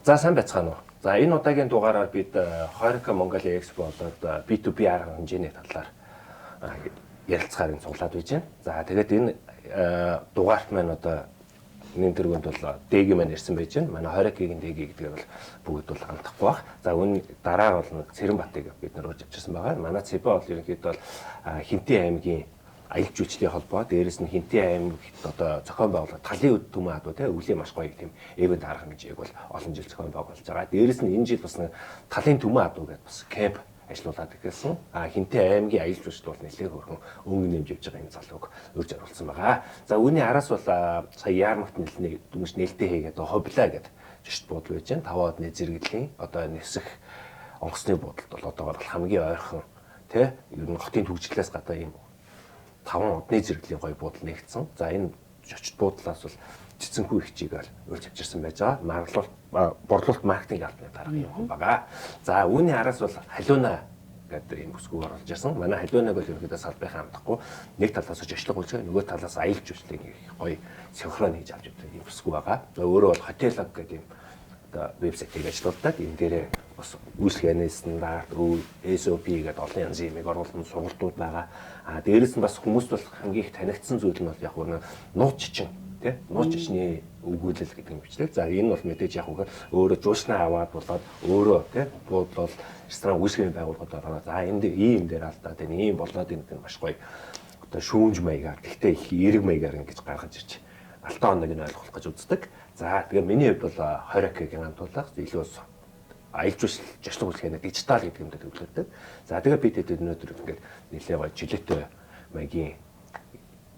За сайн байцгаана уу. За энэ удаагийн дугаараар бид Horeca Mongolia Expo болоод B2B арга хэмжээний талаар ярилцахаар цуглаад байж байна. За тэгээд энэ дугаарт маань одоо энэ дөрвөнд бол дэгийн маань ирсэн байж байна. Манай Horeca-гийн дэги гэдэг бол бүгд бол хамтахгүй баг. За үүний дараа бол Цэрэнбатыг бид нар урьж авчирсан байгаа. Манай ЦБ бол ерөнхийдөө бол Хинтээ аймгийн аялал жуулчлалын холбоо, дээрээс нь Хинтээ аймагт одоо зохион байгуулалт талын өд түмэн адуу те өвлийн маш гоё тийм эвент арга хэмжээг бол олон жил зохион байгуулж байгаа. Дээрээс нь энэ жил бас талын түмэн адуу гэдэг бас кемп ажиллуулад ирсэн. Хинтээ аймгийн аялал жуулчлал бол нэлээд хөрхөн өнгө нэмж явж байгаа энэ залууг урьж оруулсан байгаа. За үүний араас бол сая яармагт нэлээд дүнш нээлттэй хийгээд хоббилаа гэдэг жишт буудал байж байна. 5 одны зэрэглэлийн одоо нисэх онгоцны буудалд бол одоогоор хамгийн ойрхон те ер нь хотын төвжиглээс гадаа юм 5 удны зэрэглийн гоё буудал нэгдсэн. За энэ жочд буудлаас бол цэцэнхүү их чигээр урьж авчирсан байж байгаа. Борлуулалт маркетинг албаны дарга юм хүн байгаа. За үүний араас бол халиуна гэдэг юм бүсгүй оруулж ирсэн. Манай халиунаг бол ерөнхийдөө салбарын хамтахгүй нэг талаас жочлог үйлчээ, нөгөө талаас аялал жуулчлалын гоё синхрон хийж авч явдаг юм бүсгүй байгаа. Өөрөө бол хотелог гэдэг юм одоо вебсайтыг ажиллаулдаг. Энэ дээрээ бас үйлчлэгээний стандарт, SOP гэдэг олон янзын юмыг оруулсан сургалтууд байгаа. Дээрээс нь бас хүмүүст бол хамгийн их танигдсан зүйл нь бол яг нэг нууц чичин тий нууц чичний өгүүлэл гэдэг юм бичлэг. За энэ бол мэдээж яг үгээр өөрөө жуушнаа аваад болоод өөрөө тий буудлал ресторан үйлчлэгийн байгууллагууд ороод за энд ийм дээр алдаад энэ ийм болоод энэ гэдэг маш гоё одоо шүүмж маягаар гэхдээ их эерэг маягаар ингэж гаргаж ирж алтан оног нь ойлгох гэж үздэг. За тэгээ миний хувьд бол Horeca-гийн хамтуулах илүү аялал жуулчлал үйлчлэгээ дижитал гэдэг юмд төвлөрдөг. За тэгээ бид хэд өнөөдөр ингээд нэлээд гоё жилеттэй маягийн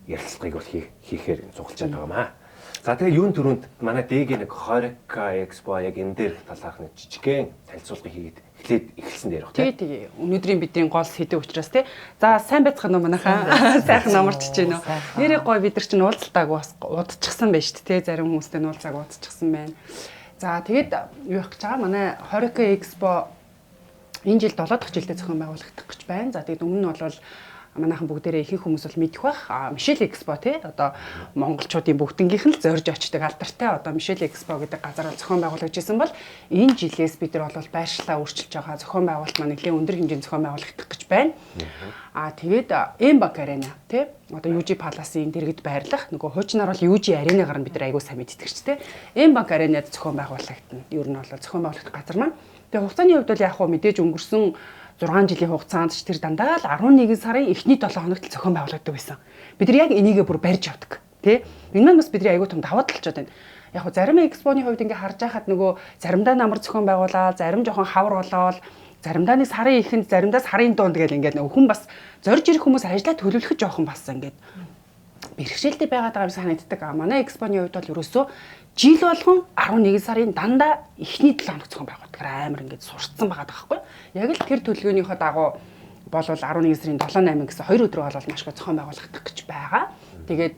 ярилцлагыг бол хийхээр цуглаж байгаа юм аа. За тэгээ юун төрөнд манай дэгийн нэг Horeca Expo яг энэ дээр талаарх нэг жижигхэн танилцуулгыг хийгээд эхлээд эхэлсэн дээр баг тий. Өнөөдрийн бидний гол сэдв учраас тий. За сайн байцгаана уу манайхаа. Сайхан номорч чинь нөө. Нэрээ гоё бид нар чинь уулзалтааг бас удчихсан байж тий. Зарим хүмүүстэй уулзааг удчихсан байна. За тэгээд юу их гэж байгаа манай Horeca Expo энэ жил 7 дахь жилдээ зохион байгуулагдах гэж байна. За тэгээд өмнө нь бол манайхан бүгдээрээ ихэнх хүмүүс бол мэдэх бах. Michel Expo тий одоо монголчуудын бүгднгийнх нь л зорж очдог алдартай одоо Michel Expo гэдэг газар бол зохион байгуулагдажсэн бол энэ жилээс бид нар бол байршлаа өөрчилж байгаа зохион байгуулалт маань нэлээд өндөр хэмжээнд зохион байгуулагдах гэж байна. Тэгээд M-Bank Arena тий одоо UG Palace-ийн дэргэд байрлах нөгөө хуучнаар бол UG Arena-гаар нь бид нар аягүй сайн мэддэг ч тий M-Bank Arena-д зохион байгуулагдана. Ер нь бол зохион байгуулагдах газар маань. Тэгээ хугацааны хувьд бол яг хөө мэдээж өнгөрсөн 6 жилийн хугацаанд ч тэр дандаа л 11 сарын эхний 7 хоногт л зохион байгуулагддаг байсан. Бид нар яг энийгээ бүр барьж авдаг. Тэ? Энэ маань бас бидний аягүй том даваа талчаад байна. Яг хөө зарим экспоны хувьд ингээ харж байхад нөгөө заримдаа намар зохион байгуулаад, зарим жоохон хавар болоод, заримдаа нэг сарын эхэнд, заримдаа сарын дунд гэл ингээ нөгөө хүн бас зорж ирэх хүмүүс ажиллаа төлөвлөхөж жоохон бас ингээ бэрхшээлтэй байгаад байгаа юм санагддаг. Манай экспоны хувьд бол ерөөсөө жил болгон 11 сарын дандаа эхний 7 хоног зохион байгуулдаг амар ингээд сурцсан байгаа байхгүй. Яг л тэр төлөвлөгөөнийхөө дагуу болвол 11 сарын 7-8 гэсэн 2 өдрөө бол маш их зохион байгуулагдах гэж байгаа. Тэгээд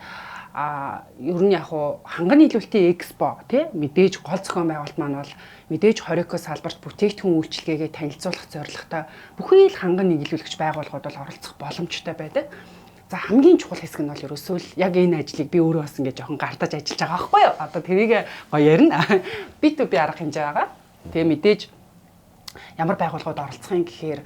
ер нь яг хуу ханган нийлүүлэлтийн экспо тий мэдээж гол зохион байгуулалт маань бол мэдээж Horeca салбарт бүтээгдэхүүн үйлчилгээгээ танилцуулах зорилготой бүхий л ханган нийлүүлэгч байгууллагууд бол оролцох боломжтой байдаг. За хамгийн чухал хэсэг нь бол ерөөсөө л яг энэ ажлыг би өөрөө бас ингээд жоохон гартаж ажиллаж байгаа байхгүй юу? Одоо тэрийг гоё ярина. B2B арга хэмжээ байгаа. Тэгээ мэдээж ямар байгууллагууд оролцохын гэхээр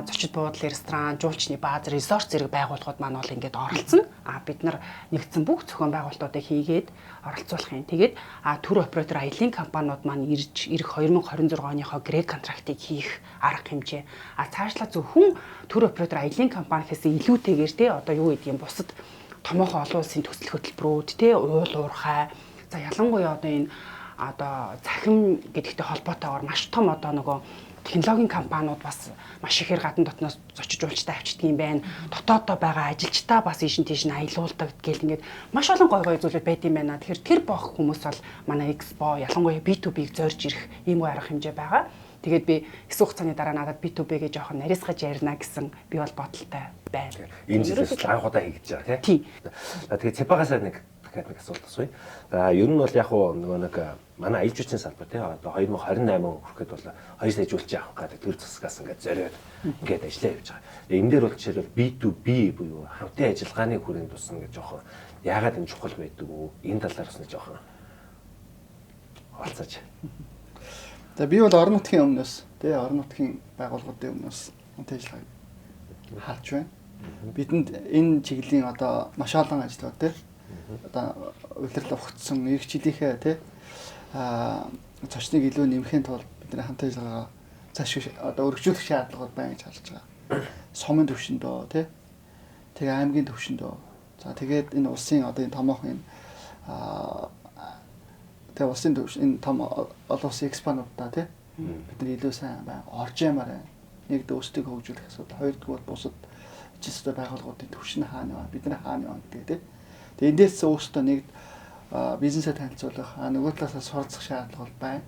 зочид буудал, ресторан, жуулчны бааз, resort зэрэг байгууллагууд маань бол ингээд оролцсон. Бид нар нэгдсэн бүх зохион байгуулалтуудыг хийгээд оролцуулах юм. Тэгээд тур оператор аялын компаниуд маань ирж ирэх 2026 оныхоо грек контрактыг хийх арга хэмжээ. Цаашлаа зөвхөн тур оператор аялын компаниас илүүтэйгээр те одоо юу гэдэг юм бусад томоохон олон улсын төсөл хөтөлбөрүүд те уул уурхай. За ялангуяа одоо энэ одоо захим гэдэгтэй холбоотойгоор маш том одоо нөгөө технологийн компаниуд бас маш ихээр гадна дотноос зочиж уулзтай авчдаг юм байна. Дотооддоо байгаа ажилчдаа бас ийшин тийш нь аялуулдаг гэл ингээд маш олон гой гой зүйлүүд байд юм байна. Тэгэхээр тэр бох хүмүүс бол манай Expo ялангуяа B2B-г зорж ирэх ийм гой арга хэмжээ байгаа. Тэгээд би хэсэг хугацааны дараа надад B2B-гээ жоохон нарийсгаж ярина гэсэн би бол бодолтой байна. Энэ зүйлээс анхудаа хийгдэж байгаа тийм. Тэгээд цэпагасаа нэг дахиад нэг асуулт асууя. За ер нь бол яг нөгөө нэг манай аялал жуулчлалын салбар тий одоо 2028 хүрэхэд бол 2 сая жуулч авах гэдэг төр засгаас ингээд зориод ингээд ажиллаа явьж байгаа. Энэ дээр бол жишээлбэл B2B буюу хамтын ажиллагааны хүрээнд тусна гэж жоохон яагаад энэ чухал байдаг вэ? Энэ талаар бас нэг жоохон олцооч. За би бол орон нутгийн өмнөөс тий орон нутгийн байгууллагуудын өмнөөс хамт ажиллагааг харж байна. Бидэнд энэ чиглэлийн одоо маш олон ажлууд тий одоо улирал ухагдсан эрхчлийнхээ тий зочныг илүү нэмэхийн тулд бидний хамт ажиллагаа цааш одоо өргөжүүлэх шаардлагууд байна гэж харж байгаа. Сумын түвшиндөө тий тэгээ аймгийн түвшиндөө за тэгээд энэ улсын одоо энэ томоохон тэгээ улсын түвшин энэ том олон улсын экспонуудаа тий бидний илүү сайн орж ямаар байна. Нэг дөстийг хөгжүүлэх асуудал, хоёрдугаар бусад жишээ байгууллагуудын түвшин хаана байна, бидний хаана байна гэдэг тий. Тэгээ эндээс өөртөө нэг бизнесээ танилцуулах, нөгөө талаасаа суралцах шаардлага байна.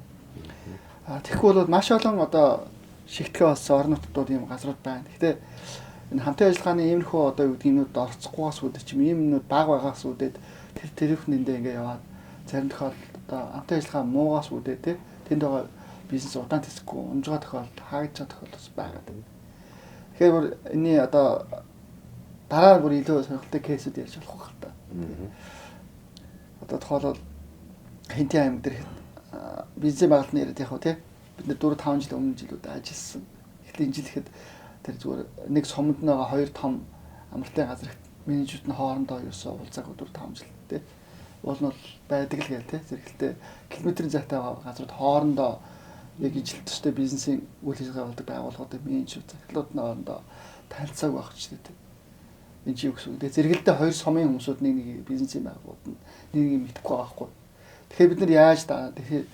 Тэгэхгүй бол маш олон одоо шигтгэн болсон орон нутгууд ийм газрууд байна. Гэхдээ энэ хамтын ажиллагааны иймэрхүү одоо юу гэдэг юмуд орцохгүйгаас үүдэж чим ийм юмнууд баг байгаас үүдээд тэр хүнэндээ ингээ яваад зарим тохиолдолд одоо хамтын ажиллагаа муугаас үүдээд тий тэнд байгаа бизнес удаан тэсэхгүй унжгаа тохиолдолд хаагдж байгаа тохиолдол байгаад байна. Тэгэхээр бүр энэний одоо дараа бүр илүү сонирхолтой кейсүүд ярьж болох байх та. Одоо тухайлбал Хинтээ аймаг дээр бизнес байгуулалтын яриад яг хөө тий бид нэр 4-5 жил өмнө жилүүд ажилласан. Эхлээд энэ жил ихэд тэр зүгээр нэг суманд байгаа хоёр том амралтын газар менежерүүд нь хоорондоо ерөөсөө уулзаагүй 4-5 жил тий. Уул нь байдаг л гээл тий зэрэгтэй километрийн зайтай газрууд хоорондоо яг ижил төстэй бизнесийн үйл ажиллагаа болдог байгууллагуудын менежер захидлууд нь хоорондоо танилцааг байх ч тий. Энэ чи юу гэсэн үг. Зэрэгэлдээ хоёр сумын хүмүүсүүд нэг бизнесийн байгууллагууд нь нэг мэдэхгүй байгаа хгүй. Тэгэхээр бид нар яаж тэгэхээр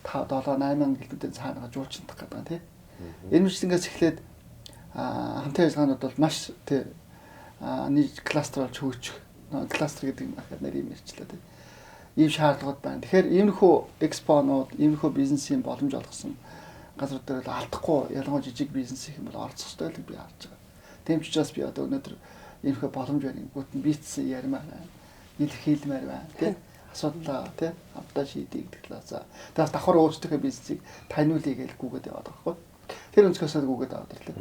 5-7-8 гэлбүүдээр цаанаа жуулчдах гэдэг тий. Энэ мэтлэнгээс эхлээд хамтын ажиллагаанууд бол маш тий нэг кластер болж хөгжих. Кластер гэдэг юм ахад нэр юм ярьчлаа тий. Ийм шаардлагууд байна. Тэгэхээр иймэрхүү экспонууд, иймэрхүү бизнесийн боломж олгосон газрууд дээр алдахгүй ялангуяа жижиг бизнес их юм бол орцох ёстой л би харж байгаа. Тийм ч учраас би одоо өнөөдөр иймэрхүү боломж байна. Гүтэн битсэн ярмаар байна. Илэрхийлмээр байна тий. Асуудлаа тий хамтдаа шийдэх гэдэг талаас. Тэгээд давхар өөрсдийнхөө бизнесийг таниулъя гэж гүгээд яваад байгаа хгүй. Тэр өнцгөөсөө гүгээд аваад ирлээ.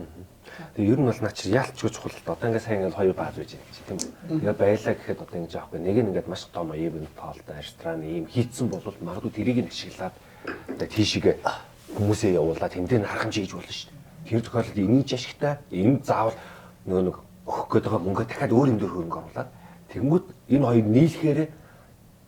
Тэгээ ер нь бол наач яалтчгүй чухал. Одоо ингээд сайн ингээд хоёр бааз байж байгаа тийм үү. Тэгээ баялаа гэхэд одоо ингэж аахгүй. Нэг нь ингээд маш том ивент тоолтой ресторан ийм хийцэн болвол магадгүй тэрийг нь ашиглаад одоо тийшээ хүмүүсээ явуулаад тэмдэг нь харах хийж болно шүү дээ. Тэр тохиолдолд энэ жашигтай энэ заавал нөгөө нэг өгөх гээд байгаа мөнгө дахиад өөр юм дээр хөрөнгө оруулаад тэгэнгүүт энэ хоёр нийлэхээр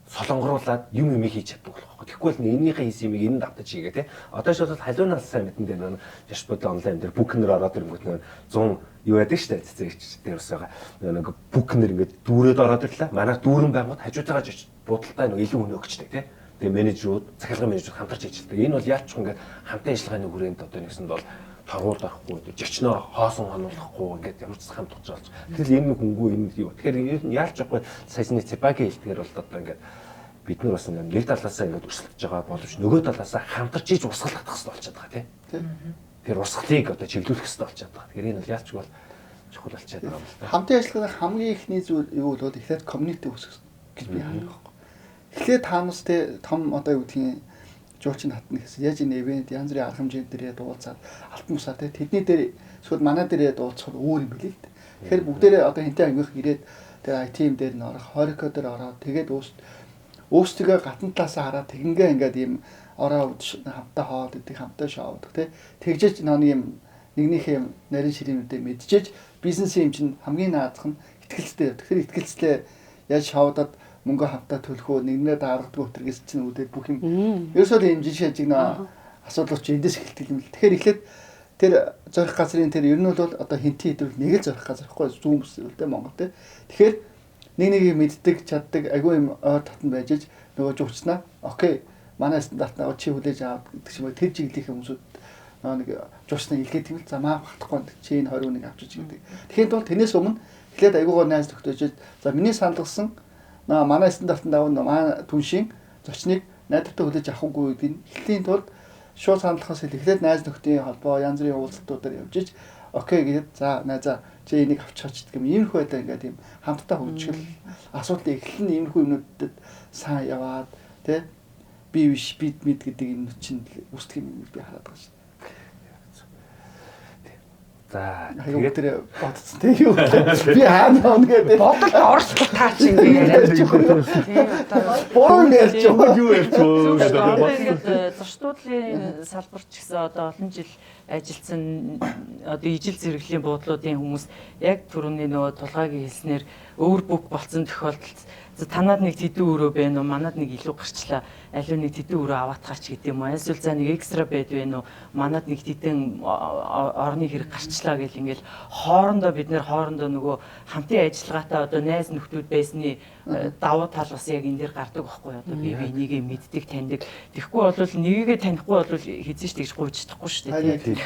солонгоруулаад юм хийж чаддаг болох. Тэгэхгүй бол энэнийхээ хийсэн юмыг энэ давтаж хийгээ те. Одоо ч бол халуунаас сайн мэдэн дээр нөгөө Jashpot онлайн дээр букнер ороод ирэнгүүт нөгөө 100 юу яадаг штэ цэцэгч дээр бас байгаа. Нөгөө букнер ингээд дүүрээд ороод ирлээ. Манай дүүрэн байгууд хажуутайгаа буудалтай нөгөө илүү өнө өгчтэй те. Тэгээ менежерүүд, захиргааны менежерүүд хамтарч ажилладаг. Энэ бол яалч ингээд хамтын ажиллагааны хүрээнд одоо нэгсэнд бол торгуулж авахгүй, зочноо хоосон хонуулахгүй ингээд ямар ч хамт болж болж. Тэгэхээр энэ хөнгүү энэ юу. Тэгэхээр яалч авахгүй саяны Цэбагийн хэлтгээр бол одоо ингээд бид нар бас ингээд нэг талаасаа ингээд өсөлтөж байгаа боловч нөгөө талаасаа хамтарч ийж урсгалах хэрэгтэй болчиход байгаа тийм. Тэр урсгалыг одоо чиглүүлэх хэрэгтэй болчиход байгаа. Тэгэхээр энэ бол яалч бол чухал болчиход байгаа юм л та. Хамтын ажиллагааны хамгийн ихний зүйл юу бол эхлээд community үүсгэх гэж би хардаг байхгүй. Эхлээд таанаас те том одоо юу гэдгийг жуулчин хатна гэсэн. Яаж энэ ивент янз бүрийн арга хэмжээ дээрээ дуулцаад алтан мусаа те тэдний дээр эсвэл манай дээрээ дуулцах өөр юм билээ л дээ. Тэгэхээр бүгдээрээ одоо хинтээ ангих ирээд тэр IT юм дээр н орох, хорико дээр ороод тэгээд өөрсдөө гатан талаасаа хараад тэгингээ ингээд ийм ороо хамтаа хоод гэдэг хамтаа шоудаг те. Тэгжээж нэг юм нэгнийхээ нарийн ширэмүүдээ мэдчихэж бизнесийн юм чинь хамгийн наадах нь ихтгэлцтэй. Тэгэхээр ихтгэлцлээ яаж шоудаад мөнгө хамтаа төлөхөө нэгнээ дааргадаг өтргээс чинь үүдээд бүх юм. Ерөөсөө ийм жишээ хажиг нөө асуудал чи эндээс эхэлдэг юм л. Тэгэхээр эхлээд тэр зорих газрын тэр ер нь бол одоо хинтийн хэдвэл нэг л зорих газар ихгүй зүүн бүсэлтэй Монгол те. Тэгэхээр нэг мэддэг чаддаг агүй юм ойр татан байж иж нөгөө жуучнаа окей манай стандартаа чи хүлээж аваад гэдэг ч юм уу тэр чиглэлийн хүмүүсүүд нэг жуучнаа илгээд юм л за маа багтахгүй чи энэ 21 авчиж гэдэг. Тэгэхээр бол тэрнээс өмнө эхлээд агуугаар найз төгтөөж за миний саналгасан манай стандартанд даван манай түншийн зочныг найдвартай хүлээж авахгүй гэдэг нь эхлийн тулд шууд саналхаас эхлээд найз нөхдийн холбоо янз бүрийн уулзалтуудаар явж иж окей гэдэг за найзаа чи энийг авчихаач гэдэг юм иймэрхүү байлаа ингээд юм хамтдаа хөгжил асуудлыг эхлэн иймэрхүү юмнуудад сайн яваад тий би биш бид мэд гэдэг юм чинь үүсдэг юм би хараад байгаа шин. За тэгээд тэр бодсон те юу би хаана он гэдэг бодолд оролцох таа чи ингээд тийм одоо буруу ярьж байгаа юу ярьж Одоо ингээд зочдлын салбарч гэсэн одоо олон жил ажилласан одоо ижил зэрэглэлийн буудлуудын хүмүүс яг түрүүний нөгөө тулгаагийн хэлснээр өөр бүх болсон тохиолдолд танаад нэг тэдэн өрөө байна уу, манад нэг илүү гарчлаа, аливаа нэг тэдэн өрөө аваатгаач гэдэг юм уу, эсвэл за нэг экстра бед байна уу, манад нэг тэдэн орны хэрэг гарчлаа гэл ингээл хоорондоо бид нэр хоорондоо нөгөө хамтын ажиллагаатай одоо найз нөхдүүд байсны давуу тал бас яг энэ дэр гардаг байхгүй одоо би энийгээ мэддэг таньдаг. Тэгэхгүй бол нэгийгээ танихгүй бол хэзээ ч тэгж гуйж чадахгүй шүү дээ.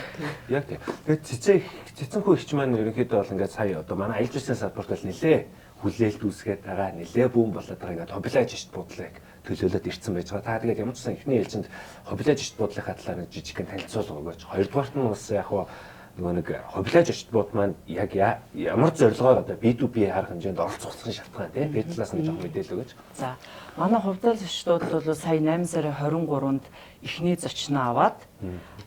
Яг тийм. Тэгээд цэцэнхүү ихч маань ерөнхийдөө бол ингээд сая одоо манай аялал жуулчлалын салбарт бол нэлээ хүлээлт үүсгээд байгаа, нэлээ бүүн болоод байгаа ингээд хоббилаж ишт буудлыг төлөөлөд ирсэн байж байгаа. Та тэгээд ямар ч сан эхний ээлжинд хоббилаж ишт буудлынхаа талаар жижигхэн танилцуулга өгөөч. Хоёрдугаарт нь бас яг нөгөө нэг хоббилаж ишт бууд маань яг ямар зорилгоор одоо B2B арга хэмжээнд оролцуулсан шалтгаан тийм би талаас нь жоохон мэдээлэл өгөөч. За манай хоббилаж ишт бууд бол сая 8 сарын 23-нд эхний зочноо аваад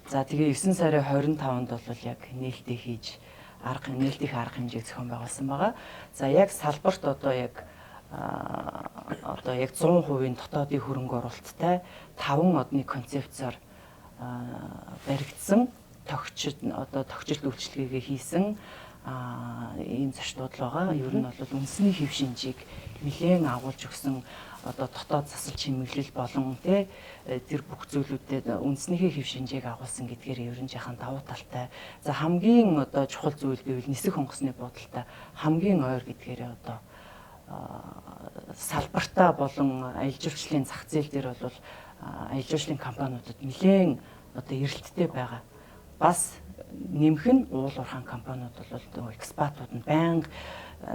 за тэгээ 9 сарын 25-нд бол яг нээлттэй хийж нээлтийн арга хэмжээг зохион байгуулсан байгаа. За яг салбарт одоо яг 100% дотоодын хөрөнгө оруулалттай 5 одны концепцоор баригдсан тогтчид үйлчилгээгээ хийсэн ийм зочдууд л байгаа. Ер нь бол үндэсний хэв шинжийг нэлээд агуулж өгсөн одоо дотоод засал чимэглэл болон тэр бүх зүйлүүдэд үндэснийхээ хэв шинжээг агуулсан гэдгээр ер нь жахан давуу талтай. За хамгийн одоо чухал зүйл гэвэл нисэх хонгосны буудалтай хамгийн ойр гэдгээр одоо салбартаа болон аялал жуулчлалын зах зээл дээр бол аялал жуулчлалын компаниудад нэлээд одоо эрэлттэй байгаа. Бас нэмэх нь уул уурхайн компаниуд бол экспатууд нь байнга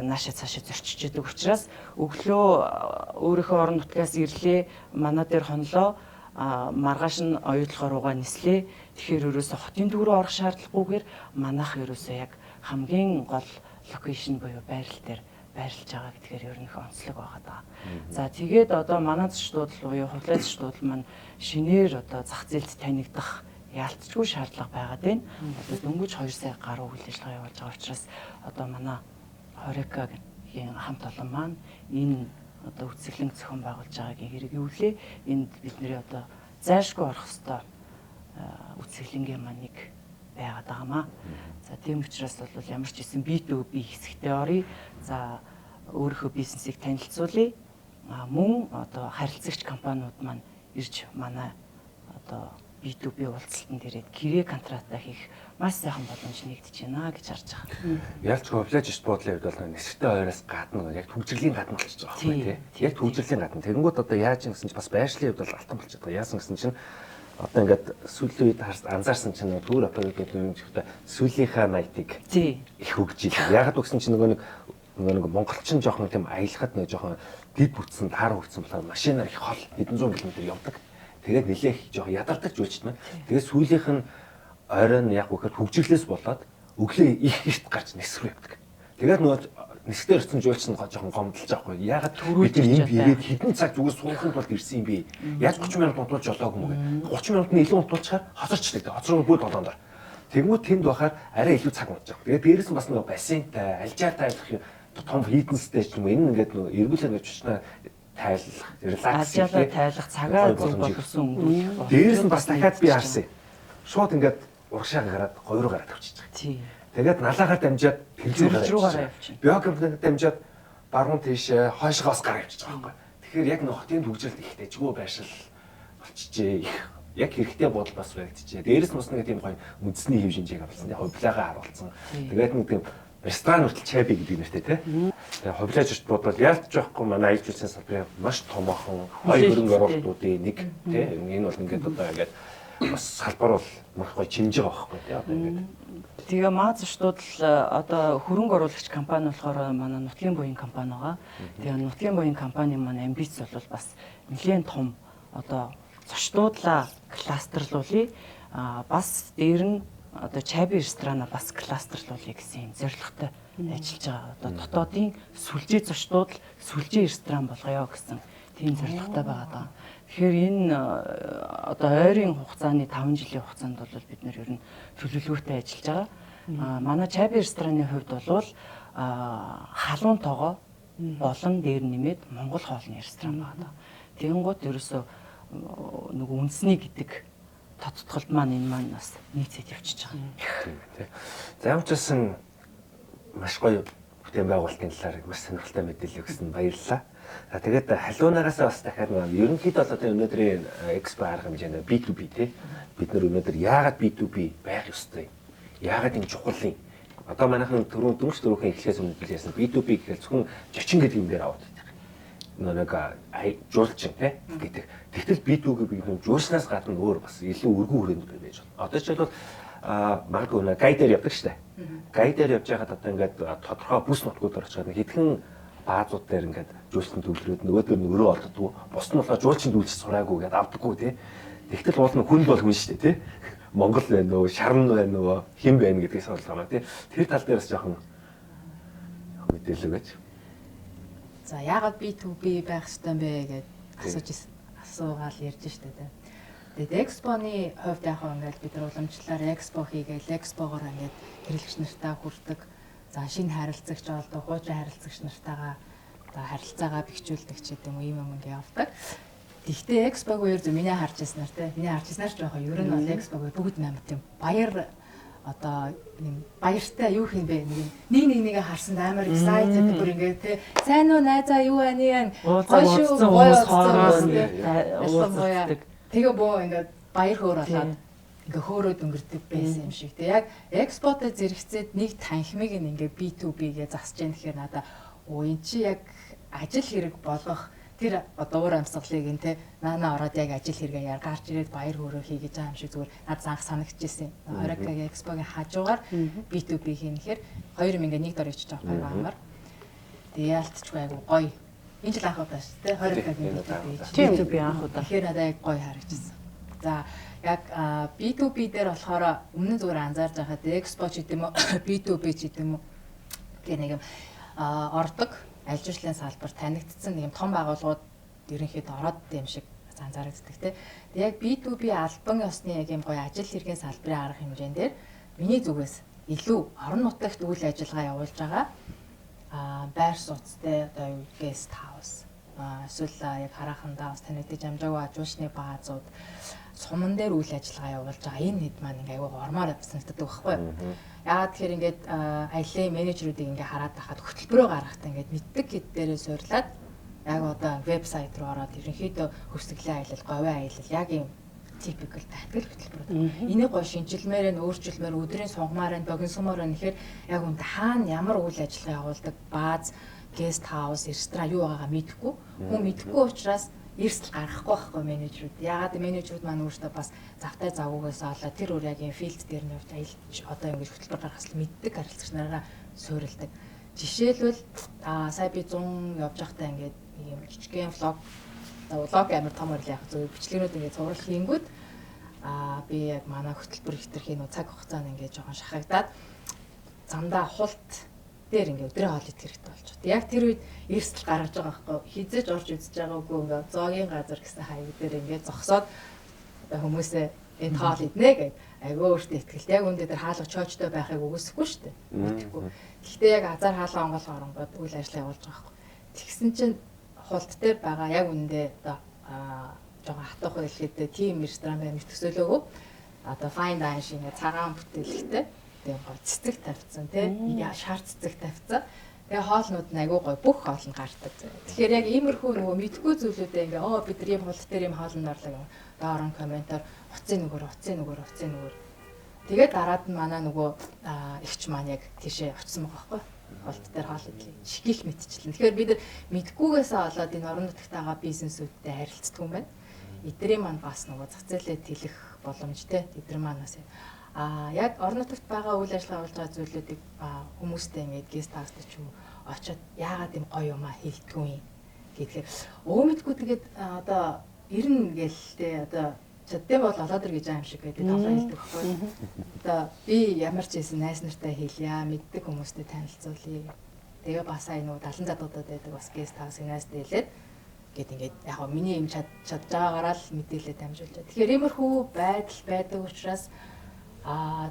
наашаа цаашаа зорчиж яадаг учраас өглөө өөрийнхөө орон нутгаас ирлээ манай дээр хонлоо маргааш нь оюутлахаар угаа нислээ. Тэгэхээр ерөөсө хотын төв рүү орох шаардлагагүйгээр манайх ерөөсө яг хамгийн гол локейшн буюу байрал дээр байрлаж байгаа гэдгээр ер нь их онцлог байгаа даа. За тэгээд одоо манай зочдууд буюу хувлаа зочдууд маань шинээр одоо зах зээлд танигдах яалтчгүй шаардлага байгаад байна. Одоо дөнгөж 2 сая гаруй үйл ажиллагаа явуулж байгаа учраас одоо манай Хорекагийн хамт олон маань энэ одоо үцэглэн зохион байгуулж байгаагийн хэрэгжүүлээ. Энд бидний одоо зайлшгүй орох ёстой үцэглэнгийн маань нэг байгаад байгаамаа. За тийм учраас бол ямар ч гэсэн B2B хэсэгтээ оръё. За өөрийнхөө бизнесийг танилцуулъя. Мөн одоо харилцагч компаниуд маань ирж манай одоо B2B уулзалтанд ирээд гэрээ контрактаа хийх маш сайхан боломж нэгдэж байна гэж харж байгаа. Ялч хоббилаж ишт буудлын хувьд бол нисгтэй ойроос гадна яг төгжрлийн гадна болчихж байгаа байхгүй тий. Яг төгжрлийн гадна. Тэгэнгүүт одоо яаж юм гэсэн чинь бас байршлын хувьд бол алтан болчиход байгаа. Яасан гэсэн чинь одоо ингээд сүүлийн үед анзаарсан чинь төр оператор юм чихтэй сүүлийнхаа найтыг их хөгжил. Ягаад гэсэн чинь нөгөө нэг монголчин жоохон тийм аялахад нэг жоохон дид бүтсэн таар хүрсэн болохоор машинаар их хол хэдэн зуун км явдаг. Тэгээд нэлээх жоохон ядардаг зүйлчт маань. Тэгээд сүүлийнх нь оройн яг үхээр хөгжиглээс болоод өглөө их ихт гарч нисрүү явдаг. Тэгээд нөгөө нисгтэр ирсэн жуулч нь жоохон гомдолж байгаа хгүй. Ягаад бид энэ ирээд хэдэн цаг зүгээр суухын тулд ирсэн юм бэ? Яаж 30 минут унтуулж жолоогүй юм бэ? 30 минутны илүү унтуулчихаар хоцорчдаг. Хоцроо бүүд болоондор. Тэгмүү тэнд бахаар арай илүү цаг унтаж байгаа. Тэгээд дээрээс нь бас нөгөө бассейнтай, альжаатай айлах том фитнестэй ч юм уу энэ ингээд нөгөө эргүүлээ гэж чичнаа тайлах, релакс хийх, тайлах цагаа зөв болгосон өнгөрүүлэх. Дээрээс нь бас дахиад би харсан. Шууд ингээд урагшаа гараад говь руу гараад авчиж байгаа. Тий. Тэгээд налаагаар дамжаад тэрж рүү гараа явчихна. Биокомпнид дамжаад баруун тийшээ хойшоогоос гараа явчихж байгаа байхгүй. Тэгэхээр яг нөх хотын төгжрэлт их дэжгүй байшил болчихжээ. Их яг хэрэгтэй бодол бас баригдчихжээ. Дээрээс нь бас нэг тийм гоё үндэсний хэв шинжээг авсан. Хоббилаагаа харуулсан. Тэгээд нэг тийм ресторан хүртэл чайби гэдэг нэртэй тий. Тэгээд хоббилаж ишт бодвол яалтж байхгүй манай аялал жуулчлалын салбарын маш томоохон хоёр хөрөнгө оруулалтуудын нэг тий. Энэ бол ингээд одоо ингээд бас салбар бол маш гоё чимж байгаа байхгүй тий. Одоо ингээд тэгээ маа зочдууд л одоо хөрөнгө оруулагч компани болохоор манай нутгийн буян компани байгаа. Тэгээ нутгийн буян компани маань амбиц бол бас нэлээд том одоо зочдуудлаа кластерлуулъя. Бас дээр нь одоо чайби ресторана бас кластерлуулъя гэсэн зорилготой ажиллаж байгаа. Одоо дотоодын сүлжээ зочдууд л сүлжээ ресторан болгоё гэсэн тийм зорилготой байгаа даа. Тэгэхээр энэ одоо ойрын хугацааны 5 жилийн хугацаанд бол бид нэр ер нь төлөвлөгөөтэй ажиллаж байгаа. Манай Чаби рестораны хувьд бол халуун тоогоо болон дээр нэмээд Монгол хоолны ресторан байна. Тэгэнгუთ ерөөсөө нөгөө үндэсний гэдэг тодтголд маань энэ маань бас нийцээд явчихж байгаа. Тийм тий. За ямчсан маш гоё бүтээн байгуулалтын талаар маш сонирхолтой мэдээлэл өгсөн баярлалаа. За тэгээд халуунаараас бас дахиад ерөнхийдөө одоо өнөөдрийн экспо арга хэмжээнд B2B тий. Бид нар өнөөдөр яагаад B2B байх ёстой? Яагаад энэ чухал юм? Одоо манайхан түрүүхэн эхлээс өмнө хэлсэн B2B гэхэл зөвхөн жочин гэдэг юм дээр аваад байдаг. Нэг жуулчин тий гэдэг. Тэгтэл B2B гэдэг нь жуулснаас гадна өөр бас илүү өргөн хүрээнд байж байна. Одоо ч бол магадгүй гайдаар явдаг штэ. Гайдаар явж байхад одоо ингээд тодорхой бүс нутгууд орчиход хэдхэн баазууд дээр ингээд жуулчин төвлөрөөд нөгөөдөр нь өрөө олддгоо. Бус нь болохоор жуулчин дүүлж сураагүй гэдээ авдаггүй тий. Тэгтэл уул нь хүн бол хүн штэ тий. Монгол байна уу, шарн байна уу, хэн байна гэдгээс олгоно тий. Тэр тал дээрс жоохон мэдээлэл өгөөч. За яагаад B2B байх ёстой юм бэ гэж асуугаал ярьж штэ тэ. Тэгээд экспоны хувьд яг ингээд бид нар уламжлалаар экспо хийгээл экспогоор ингээд хэрэглэгч нартаа хүрдэг. За шинэ харилцагч олдог, хуучин харилцагч нартаагаа за харилцаагаа бэхжүүлдэг ч гэдэг юм ийм ингээд явдаг. Гэхдээ экспог үеэр зөв миний харж ирснээр те. Миний харж ирснээр ч жоохон ер нь бол экспог бүгд намт юм. Баяр одоо юм баяртай юу хийм бэ нэг харсан амар excited бүр ингээд те сайн уу найзаа юу байна юм тэгээ боо ингээд баяр хөөр болоод ингээ хөөрөөд өнгөрдөг байсан юм шиг те яг экспортод зэрэгцээд нэг танхимыг ингээ B2B гээ засж яах тэгэхээр надаа эн чи яг ажил хэрэг болгох тэр одоо уур амьсгалыг ин те наана ороод яг ажил хэрэгээр гарч ирээд баяр хөөрөө хий гэж байгаа юм шиг зүгээр над анх санагдчихсэн. Оракагийн экспогийн хажуугаар B2B хийхээр 2001 дор ичж байгаа байхгүй амар. Тэгээ ялцчихгүй айгу гоё. Энэ жил анх удаа шүү те Оракагийн B2B анх удаа. Тэгэхээр надад яг гоё харагдчихсан. За яг B2B дээр болохоор өмнө нь зүгээр анзаарж байхад экспо ч гэдэг юм уу B2B ч гэдэг юм уу гэх нэг ордог аль жуулчлалын салбар танигдсан нэг юм том байгууллагууд ерөнхийдөө ороод юм шиг анзаарэгддэг те. Тэгээ яг B2B албан ёсны яг юм гоё ажил хэргийн салбарын арга хэмжээнд дээр миний зүгээс илүү орон нутагт үйл ажиллагаа явуулж байгаа байр сууцтай одоо юу guest house эсвэл яг харахандаа бас танигдж амжаагүй ажуулчны баазууд суман дээр үйл ажиллагаа явуулж байгаа энэ хэд маань ингээ аягүй ормоор санагддаг байхгүй юу? Яагаад тэгэхээр ингээд аялын менежерүүдийг ингээ хараад байхад хөтөлбөрөө гаргахтаа ингээд мэддэг хэд дээрээ суурлаад яг одоо вебсайт руу ороод ерөнхийдөө хөсгөлийн аялал, говийн аялал яг юм typical тактикл хөтөлбөрүүд. Энийг гоо шинжилмээр нь өөрчилмээр өдрийн сунгамаар нь богиносмоор нь гэхээр яг үүнд хаана ямар үйл ажиллагаа явуулдаг бааз, guest house, ресторан юу байгаагаа мэдэхгүй. Хүн мэдэхгүй учраас эрсдэл гаргахгүй байхгүй менежерүүд. Яагаад менежерүүд маань өөртөө бас завтай завгүйгээс олоод тэр өөр яг юм филд дээр нь явж аялж одоо ингэж хөтөлбөр гаргахс мэддэг харилцагч нараа суурилдаг. Жишээлбэл сая би 100 явж байхдаа ингээд юм жижигхэн влог амар том үйл яг зөв бичлэгнүүд ингээд зурлах хийнгүүд би яг манай хөтөлбөр хэтэрхийн цаг хугацаанд ингээд жоохон шахагдаад замдаа хулт дээр ингээд өдрийн хоол идэх хэрэгтэй болж байна. Яг тэр үед эрсдэл гаргаж байгаа байхгүй хизээж орж үзэж байгаагүй ингээд зоогийн газар гэсэн хаяг дээр ингээд зогсоод хүмүүсээ энэ хоол иднэ гэдэг айгүй өөртөө ихтэй яг үндэ тэр хаалга чоочтой байхыг үгүйсэхгүй шүү дээ. Мэдхгүй. Гэхдээ яг азар хаалга онгол оронгод үйл ажиллагаа явуулж байгаа байхгүй. Тэгсэн чинь хулт дээр байгаа яг үндэ одоо жоохон хатуухан хэлэхэд тим ресторан байна төсөөлөөгүй. Одоо fine dining шиг цагаан бүтээлхтэй тэгээ гоо цэцэг тавьсан тий шар цэцэг тавьсан. Тэгээ хоолнууд нь айгүй гой бүх хоол нь гардаг. Тэгэхээр яг иймэрхүү нөгөө мэдгүй зүйлүүдээ ингээ бид нар ийм хулт дээр ийм хоолнд орлоо гэх доорн комментар уцын нүгөр. Тэгээд дараад нь манай нөгөө эгч маань яг тийшээ очсон байгаа байхгүй. Хулт дээр хоол идлээ. Шигих мэдчихлээ. Тэгэхээр бид нар мэдгүйгээсээ болоод энэ орон нутгатайгаа бизнесүүдтэй харилцдаг юм байна. Эдрийн маань бас нөгөө зах зээлээ тэлэх боломжтой. Эдрийн маань бас яг орон нутагт байгаа үйл ажиллагаа болж байгаа зүйлүүдийг хүмүүстэй ингээд гест хаустай ч юм очоод яагаад юм гоё юмаа хэлдэггүй юм гэдгээр өөмөдгүй тэгээд одоо 90 гээл те одоо чаддсан бол олоод ир гэж байгаа юм шиг гэдэг тоглоо хэлдэг байхгүй. Одоо би ямар ч байсан найз нартай хэлье, мэддэг хүмүүстэй танилцуулъя. Тэгээ бас нөгөө 70 задуудад байдаг бас гест хаусыг найзтай хэлээд гэт ингээд яг миний юм чадж байгаагаараа л мэдээлэл дамжуулж. Тэгэхээр иймэрхүү байдал байдаг учраас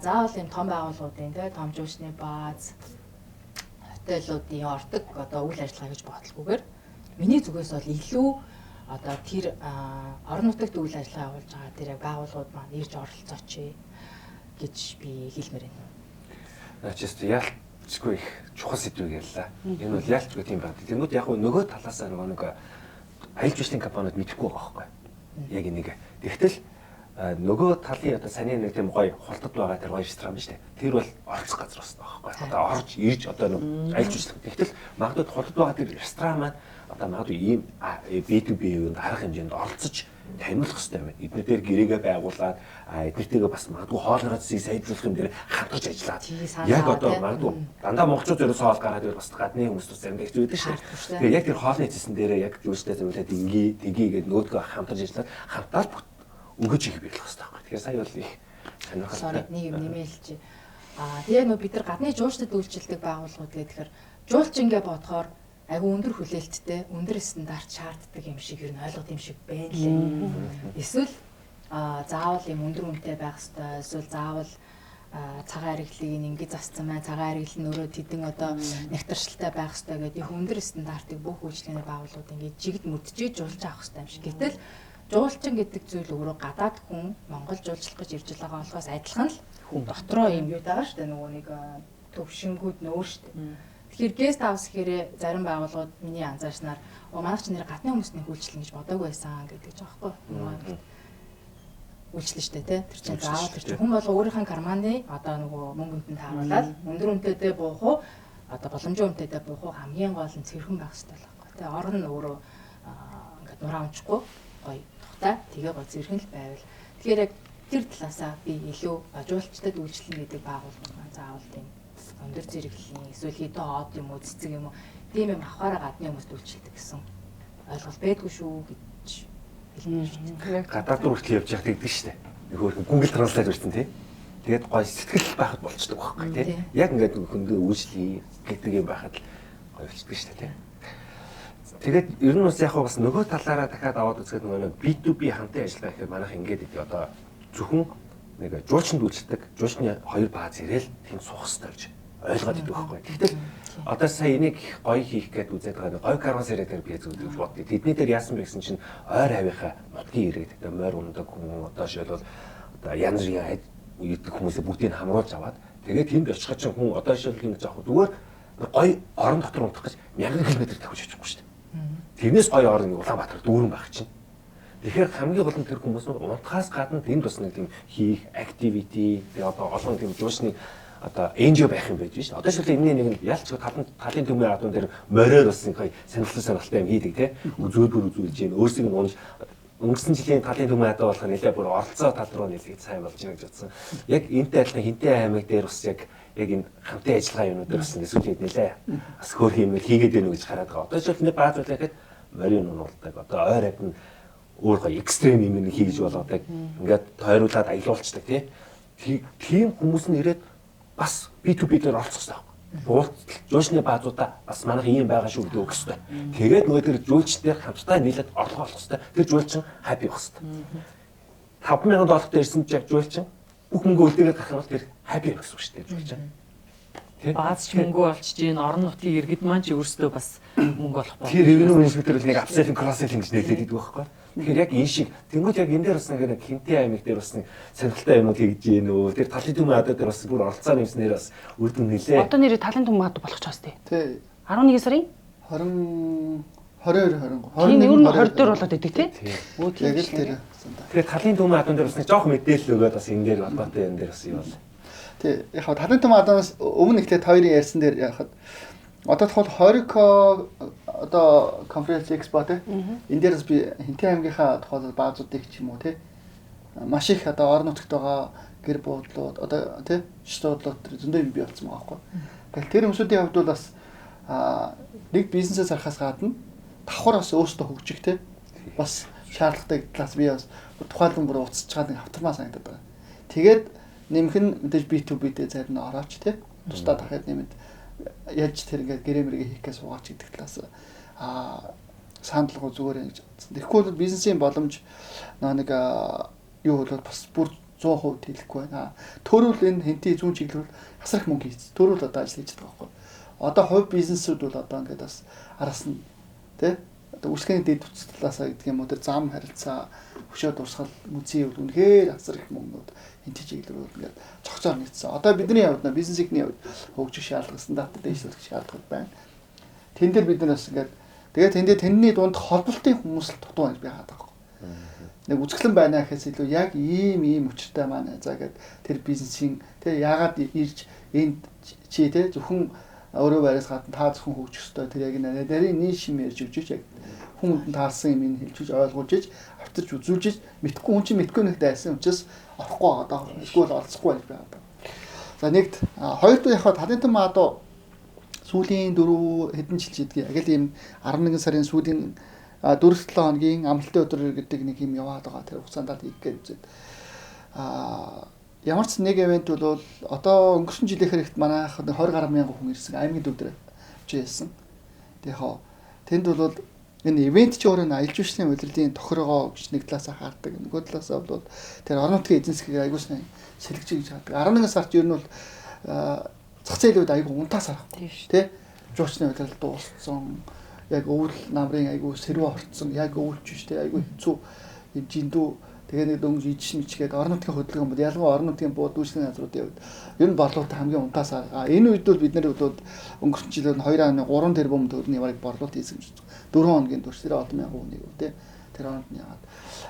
заавал юм том байгууллагуудын тий том жуулчны бааз хотелуудын ордог одоо үйл ажиллагаа гэж бодлогоогоор миний зүгээс бол илүү одоо тэр орон нутагт үйл ажиллагаа явуулж байгаа тэр яг байгууллагууд маань ирж оролцооч гэж би хэлмээр байна. Just ялцгүй их чухал сэдвийг ярьлаа. Энэ бол ялцгүй тийм байна. Тэнгүүд яг нөгөө талаасаа нэг аялал жуулчлалын компаниуд мэдэхгүй байгаа байхгүй. Яг энийг. Тэгтэл нөгөө талын одоо саний нэг тийм гоё хултад байгаа тэр гоё ресторан биш үү? Тэр бол оролцох газар басна байхгүй. Одоо орж ирж одоо нэг аялал жуулчлал. Тэгтэл магадгүй хултад байгаа тэр ресторан маань одоо магадгүй ийм B2B юунд арга хэмжээнд оролцож таниулах хэрэгтэй байна. Эднэрээр гэрээгээ байгуулад эднэртэйгээ бас магадгүй хоолойроо зэсийг сайжруулах юм дээр хамтарч ажиллаад яг одоо магадгүй дандаа монголчууд ерөөсөө хоол гараад ивэл бас гадны хүмүүс тус заримдаа хэцүү байдаг шүү дээ. Тэгээ яг тэр хоолны зэсэн дээрээ яг жуулчтай зөвлөд тгийгээд нөгөөдгөө хамтарч ажиллаад хамтаад өнгөж их биелэх хэрэгтэй байхгүй. Тэгэхээр сая бол их сонирхолтой. Нэг юм нэмэлж. Тэгээ нөө бид нар гадны жуулчдад үйлчилдэг байгууллагууд гэхээр жуулч ингээ бодохоор айгу өндөр хүлээлттэй, өндөр стандарт шаарддаг юм шиг ер нь ойлгох юм шиг байна лээ. Эсвэл заавал юм өндөр үнэтэй байх ёстой, эсвэл заавал цагаан хэрэглийг ингэж засцсан маань цагаан хэрэглэл нь өөрөө тэдэн одоо нэгтаршилтай байх ёстой гэдэг их өндөр стандартыг бүх үйлчлэгээний байгууллагууд ингэж жигд мөдчиж жуулч авах ёстой юм шиг. Гэтэл жуулчин гэдэг зүйл өөрөө гадаад хүн Монгол жуулчлах гэж ирж байгаа болохоос адилхан л хүн дотроо юм юу байгаа шүү дээ, нөгөө нэг төвшингүүд нөөр шүү дээ. Тэгэхээр гест хаус гэхээр зарим байгууллагууд миний анзаарснаар манайх ч нэр гадны хүмүүсний үйлчлэн гэж бодоогүй байсан гэдэг ч аахгүй. Үйлчлэн штэ тий. Тэр чинь заавал тэр чинь хүн болго өөрийнх нь карманы одоо нөгөө мөнгөнд нь тааруулаад өндөр үнэтэйдээ буух уу одоо боломжтой үнэтэйдээ буух уу хамгийн гол нь цэрхэн байх хэрэгтэй л байхгүй. Тий. Орон нь өөрөө ингээд нураа унчихгүй гоё тухтай тэгээ гоё цэрхэн л байвал. Тэгэхээр яг тэр талаасаа би илүү жуулчдад үйлчлэн гэдэг байгууллагууд маань заавал тийм өндөр зэрэглэлийн эсвэл хэдэн од юм уу цэцэг юм уу тийм юм авахаараа гадны хүмүүст үйлчилдэг гэсэн ойлголт байдгүй шүү гэж хэлмээр шүү. Гадаад руу хүртэл явж явах гэдэг шүү дээ. Нэг өөр Google Translate үрсэн тий. Тэгээд гоё сэтгэл байхад болчдөг байхгүй тий. Яг ингээд хөндөө үйлчлэе гэдэг юм байхад гоё болчдөг шүү дээ тий. Тэгээд ер нь бас яг бас нөгөө талаараа дахиад аваад үзэхэд нөгөө B2B хамтын ажиллагаа гэхээр манайх ингээд идэв одоо зөвхөн нэг жуулчнд үйлчлдэг жуулчны хоёр бааз ирээл тийм суух хэрэгтэй гэж ойлгоод идэв байхгүй. Тэгтэл одоо сая энийг гоё хийх гээд үзээд байгаа гоё карвасараа дээр би зөвлөж бодъё. Тэдний дээр яасан бэ гэсэн чинь ойр хавийнхаа нутгийн ирээд одоо морь ундаг хүн одоо шилбэл одоо янз бүрийн үйдэг хүмүүсээ бүгдийг хамруулж аваад тэгээд тэнд очиход чинь хүн одоо шилбэл ингэж авах зүгээр гоё орон дотор унтах гэж 1000 км тавьж очихгүй шүү дээ. Тэрнээс гоё орон Улаанбаатар дүүрэн байх чинь. Тэгэхээр хамгийн гол нь тэр хүмүүс унтахаас гадна тэнд бас нэг тийм хийх activity тэгээ одоо олон тийм жуулчны одоо NGO байх юм байж шүү дээ. Одоо шил энэний нэг ялч талын төмийн адуун дээр мориор бас нэг сонирхолтой юм хийдэг тий. Үзүүлбэр үзүүлж гин өөрсдийг нь унж өнгөрсөн жилийн талын төмийн адуу болох нэлээ бүр оролцоо тал руу нэлээд сайн болж байна гэж бодсон. Яг энэтэй адилхан Хинтээ аймаг дээр бас яг энэ хамтын ажиллагаа юмнуудаар бас нэсүүлээд нэлээ бас хөөх юм хийгээд байна гэж хараад байгаа. Одоо шил нэг бааз байлаа гэхэд морин унуулдаг. Одоо ойр хавь өөр гоё экстрем юм хийж болгодог. Ингээд тойруулаад аялуулцдаг тий. Тийм хүмүүс нь ирээд бас B2B дээр оролцох хэрэгтэй. Жуулчны баазуудаа бас манайх ийм байгаа шүү гэдэг өгөх хэрэгтэй. Тэгээд нөгөө тэр жуулчдаар хамтдаа нийлээд орлого олох хэрэгтэй. Тэр жуулчин happy байх хэрэгтэй. $5,000 ирсэн ч яг жуулчин бүх мөнгө үлдээгээд гарах юм бол тэр happy байх гэсэн үг шүү дээ жуулчин. Бааз ч мөнгө олчж ийн орон нутгийн иргэд маань ч өөрсдөө бас мөнгө олох байх. Тэр revenue management-ээр нэг upselling cross-selling гэж нэрлээд идэг байхгүй. Тэгэхээр яг энэ шиг тэнгууд яг энэ дээр бас нэг Хинтээ аймаг дээр бас нэг сонирхолтой юмуд хийж гин өө. Тэр талын төмийн адаа дээр бас бүр оролцоо нэмснээр бас үр дүн нэлээ. Одоо нэр талын төмийн адаа болох ч бас тий. Тий. 11 сарын 22 23. Тийм ер нь 20 дээр болоод идэг тий. Өө тийм л тэр. Тэгэхээр талын төмийн адуун дээр бас нэг жоох мэдээлэл өгөөд бас энэ дээр одоотой энэ дээр бас юм бол. Тий. Яг талын төмийн адуунаас өмнө ихтэй хоёрын ярьсан дээр яхад одоо тохиол 20 одоо конференц экспо те энэ дээрс би Хинтээ аймгийнхаа тохиол баазуудыг ч юм уу те маш их одоо орон нутагт байгаа гэр буудлууд одоо те шотлууд зөндөө юм бий болсон байгаа байхгүй. Тэгэл тэр хүмүүсийн хувьд бол бас нэг бизнесээс харахаас гадна давхар бас өөрсдөө хөгжих те бас шаардлагатай талаас би бас тухайлбал бүр уцаж чаад нэг автомат санагдаад байгаа. Тэгээд нэмэх нь мэдээж B2B дээр зарим нь орооч те тусдаа дахиад нэмэд яаж тэр ингээд гэрэмэргээ хийх гэж суугаач гэдэг талаас сандлага зүгээр гэж бодсон. Тэгэхгүй бол бизнесийн боломж нэг юу бол бас бүр 100% хэлэхгүй байна. Төрүүл энэ хэнтий зүүн чиглэл асар их мөнгө хийц. Төрүүл одоо ажил хийж байгаа байхгүй. Одоо хувь бизнесүүд бол одоо ингээд бас араас нь тий одоо үйлчлэгийн дэд утасталаасаа гэдэг юм уу тэр зам харилцаа хөшөө дурсгал музей үйл үнэхээр асар их мөнгнүүд хэнтий чиглэлүүд ингээд цогцоор нийцсэн. Одоо бидний хувьд бизнесийн хувьд хөгжих шаардлага стандартад дэвшүүлэх шаардлага байна. Тэн дээр бид нар бас ингээд тэгээд тэндээ дунд холболтын хүмүүс л дутуу байж байгаа байхгүй. Нэг үзэсгэлэн байна гэхээс илүү яг ийм өчртэй маань за гэд тэр бизнесийн тэг яагаад ирж энд чи тэг зөвхөн өөрөө байраас гадна та зөвхөн хөгжих ёстой тэр яг нарийн нийш юм ярьж өгч яг хүнд таарсан юм ин хэлж ойлгуулж иж авчирч үзүүлж иж мэдхгүй хүн чинь мэдхгүй нэг дайсан учраас орохгүй байгаа даа эсвэл олцохгүй байж байгаа. За нэгт хоёрт яхаа талентан маадуу сүүлийн 4 хэдэн жил жидгээ яг л ийм 11 сарын сүүлийн 4-7 хоногийн амралтын өдөр гэдэг нэг юм яваад байгаа тэр хугацаанд хийх гэж үзээд ямар ч нэг ивент бол одоо өнгөрсөн жилийнхэр ихт манайх 20 гаруй мянган хүн ирсэн аймгийн төвдөр хийсэн. Тэгэхээр тэнд бол энэ ивент ч өөрөө аялал жуулчлалын удирдлагын тохиргоо гэж нэг талаасаа хаардаг. Нөгөө талаасаа бол тэр орон нутгийн эзэн засгийг аягуулсан сэлгэж гэж хаадаг. 11 сард ер нь бол зах зээлийн үед аягүй унтаас харахгүй тий жуулчлалын удирдлага дууссан. Яг өвөл намрын айгуу сэрвэ орцсон яг өвөлч шүү дээ айгуу хэцүү юм жиндүү тэгээ нэг дөнгөж ичс мичгээд орон нутгийн хөдөлгөөн бол ялангуяа орон нутгийн бууд үйлчлэгийн газруудын хувьд ер нь борлуулалт хамгийн унтаас энэ үед бол бид нар өнгөрсөн жилээр 2.3 тэрбум төгрөгийн бараг борлуулалт хийсэн гэж 4 хоногийн турш тэр олон мянган хүнийг тий тэр хонд нь яагаад